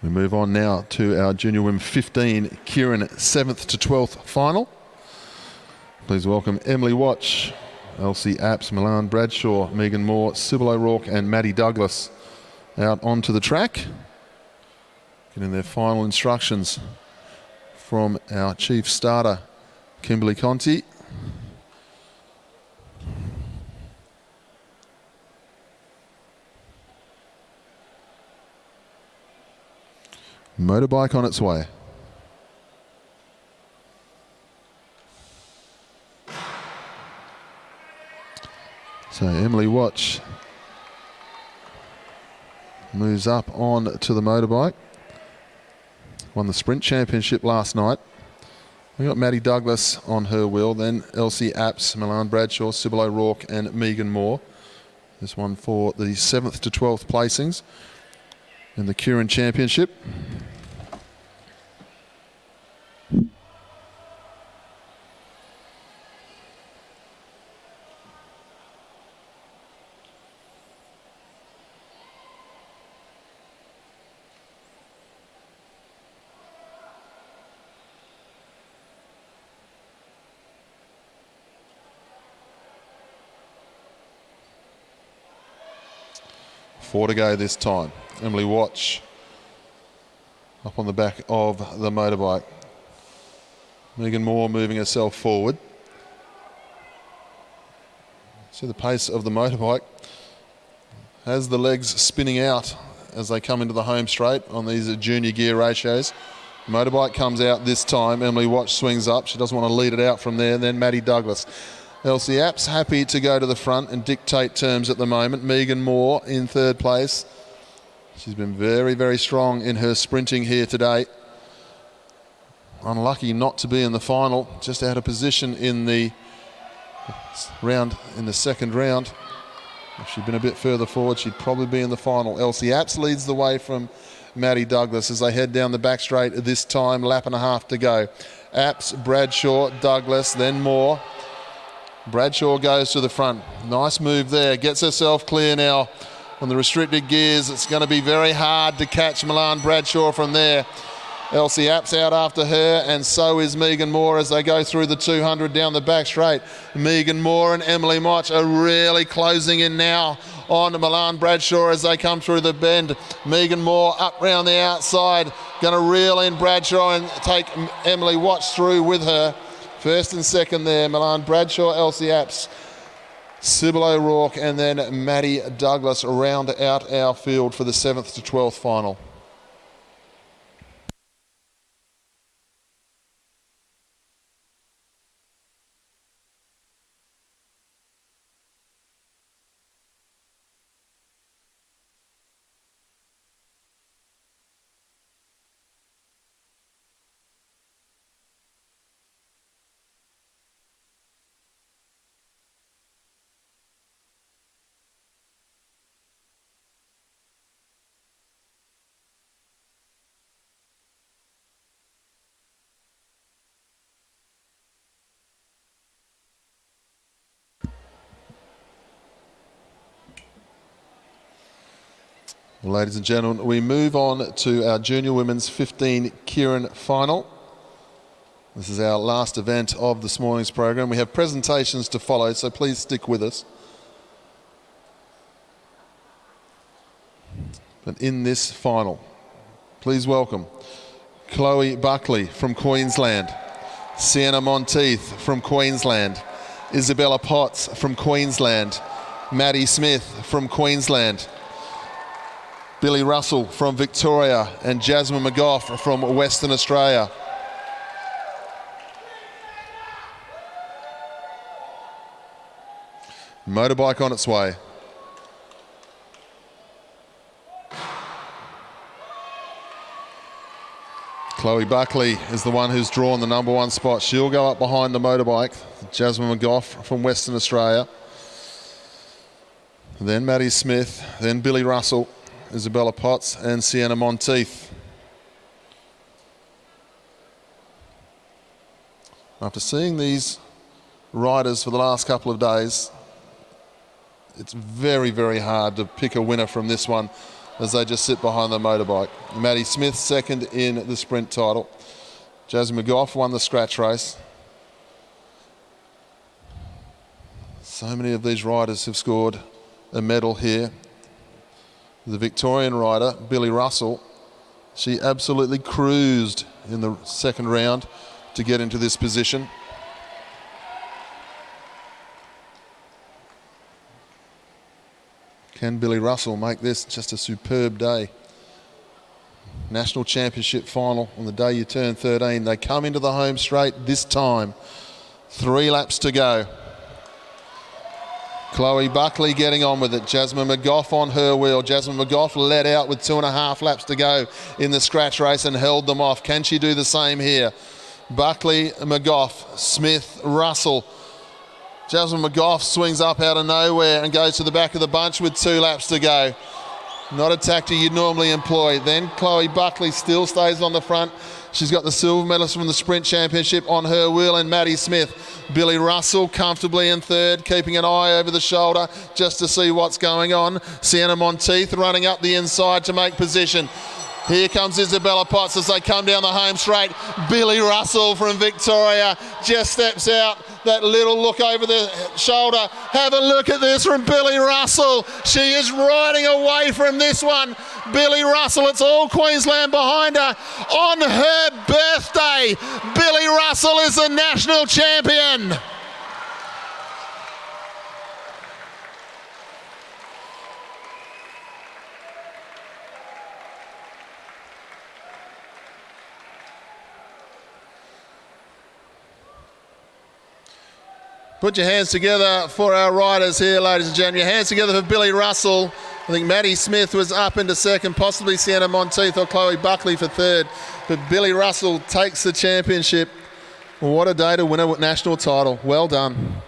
We move on now to our Junior Women 15 Kieran 7th to 12th final. Please welcome Emily Watch, Elsie Apps, Milan Bradshaw, Megan Moore, Sybil O'Rourke and Maddie Douglas out onto the track. Getting their final instructions from our chief starter, Kimberly Conti. Motorbike on its way. So Emily Watch moves up on to the motorbike. Won the sprint championship last night. We got Maddie Douglas on her wheel, then Elsie Apps, Milan Bradshaw, Sybil O'Rourke and Megan Moore. This one for the 7th to 12th placings in the Kieran Championship. 4 to go this time. Emily Watch up on the back of the motorbike. Megan Moore moving herself forward. See the pace of the motorbike has the legs spinning out as they come into the home straight on these junior gear ratios. Motorbike comes out this time. Emily Watch swings up. She doesn't want to lead it out from there. Then Maddie Douglas. Elsie Apps happy to go to the front and dictate terms at the moment. Megan Moore in third place. She's been very, very strong in her sprinting here today. Unlucky not to be in the final. Just out of position in the second round. If she'd been a bit further forward, she'd probably be in the final. Elsie Apps leads the way from Maddie Douglas as they head down the back straight this time. Lap and a half to go. Apps, Bradshaw, Douglas, then Moore. Bradshaw goes to the front. Nice move there. Gets herself clear now on the restricted gears. It's going to be very hard to catch Milan Bradshaw from there. Elsie Apps out after her, and so is Megan Moore as they go through the 200 down the back straight. Megan Moore and Emily Motch are really closing in now on Milan Bradshaw as they come through the bend. Megan Moore up round the outside, going to reel in Bradshaw and take Emily Watch through with her. First and second there, Milan Bradshaw, Elsie Apps, Sybil O'Rourke, and then Maddie Douglas round out our field for the 7th to 12th final. Ladies and gentlemen, we move on to our junior women's 15 Kieran final. This is our last event of this morning's program. We have presentations to follow, so please stick with us. But in this final, please welcome Chloe Buckley from Queensland, Sienna Monteith from Queensland, Isabella Potts from Queensland, Maddie Smith from Queensland, Billy Russell from Victoria, and Jasmine McGough from Western Australia. Motorbike on its way. Chloe Buckley is the one who's drawn the number 1 spot. She'll go up behind the motorbike. Jasmine McGough from Western Australia. Then Maddie Smith, then Billy Russell, Isabella Potts and Sienna Monteith. After seeing these riders for the last couple of days, it's very, very hard to pick a winner from this one as they just sit behind the motorbike. Maddie Smith second in the sprint title. Jasmine McGough won the scratch race. So many of these riders have scored a medal here. The Victorian rider, Billy Russell, she absolutely cruised in the second round to get into this position. Can Billy Russell make this just a superb day? National Championship final on the day you turn 13. They come into the home straight this time. 3 laps to go. Chloe Buckley getting on with it. Jasmine McGough on her wheel. Jasmine McGough led out with 2.5 laps to go in the scratch race and held them off. Can she do the same here? Buckley, McGough, Smith, Russell. Jasmine McGough swings up out of nowhere and goes to the back of the bunch with 2 laps to go. Not a tactic you'd normally employ. Then Chloe Buckley still stays on the front. She's got the silver medalist from the Sprint Championship on her wheel, and Maddie Smith. Billy Russell comfortably in third, keeping an eye over the shoulder just to see what's going on. Sienna Monteith running up the inside to make position. Here comes Isabella Potts as they come down the home straight. Billy Russell from Victoria just steps out. That little look over the shoulder. Have a look at this from Billy Russell. She is riding away from this one. Billy Russell, it's all Queensland behind her. On her birthday, Billy Russell is the national champion. Put your hands together for our riders here, ladies and gentlemen. Your hands together for Billy Russell. I think Maddie Smith was up into second, possibly Sienna Monteith or Chloe Buckley for third. But Billy Russell takes the championship. What a day to win a national title. Well done.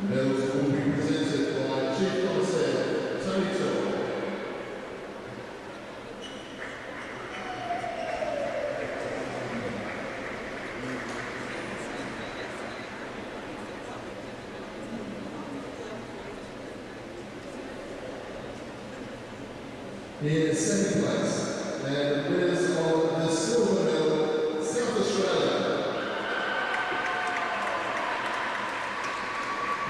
Medals will be presented by Chief Officer Tony Tour. In second place, and winners of the silver medal, South Australia.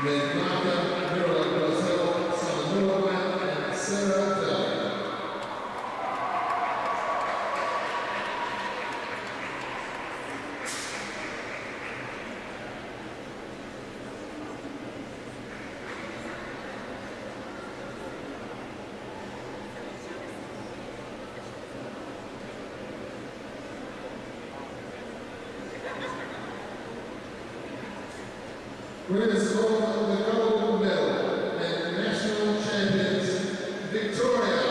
Then Martha, Mira Brazil, Simon Norway, and Sarah Daly. Winners of the gold medal and national champions, Victoria.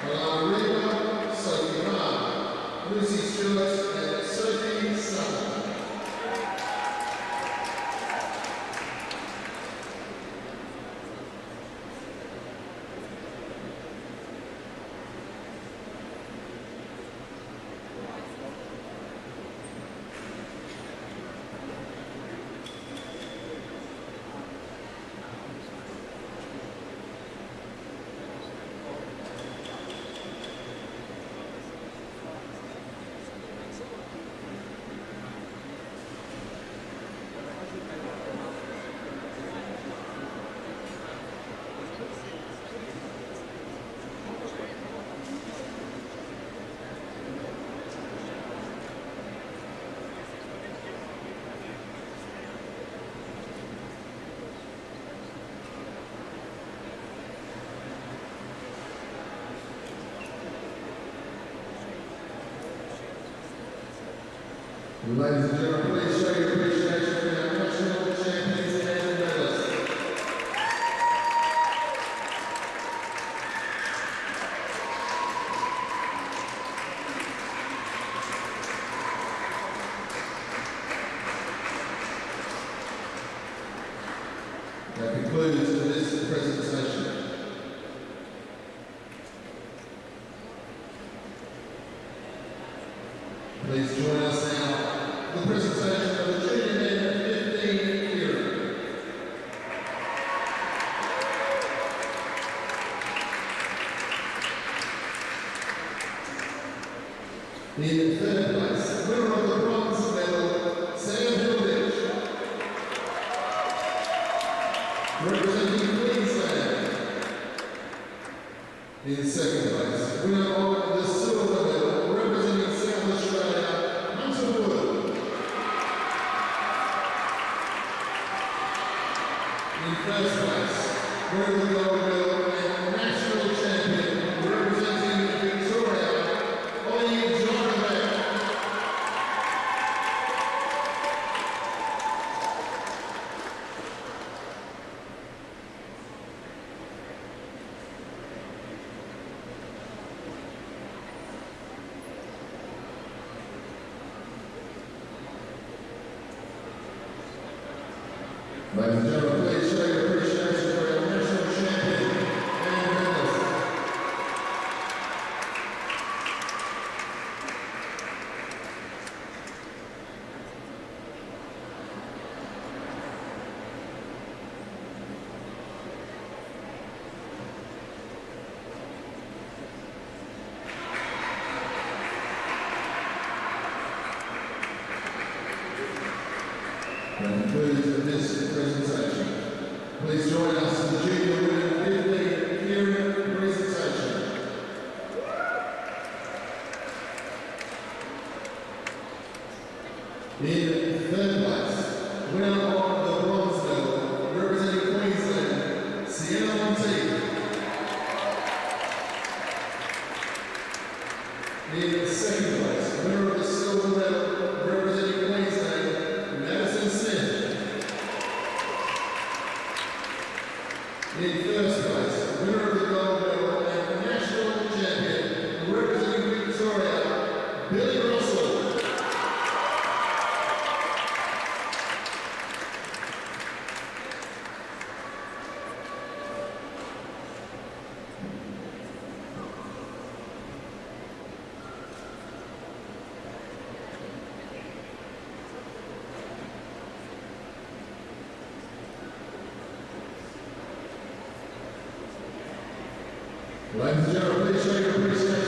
Alana Reba, Sophie Hahn, Lucy Stewart, and Sophie Sutton. Ladies and gentlemen, please show your appreciation for our national champions and medalists. That concludes this presentation. Please join us now. The presentation of the junior men 15 Kieran. In third place, winner of the bronze medal, Sam Hilditch. Representing Queensland. In second place, winner of the silver medal, representing South Australia, Hunter Wood. In first place, winner of the gold medal and national champion, representing Victoria, Ollie Jonathan. Ladies and gentlemen, please show your appreciation for our national champion and medalist. That concludes this presentation. Please join us in the junior women 15 Kieran presentation. In third place, winner of the bronze medal, representing Queensland, Sienna Monteith. In second place, winner of the silver medal, representing Queensland, Madison Smith. In first place, winner of the gold medal and national champion, representing Victoria, Billy Russell. Ladies and gentlemen, please show your appreciation.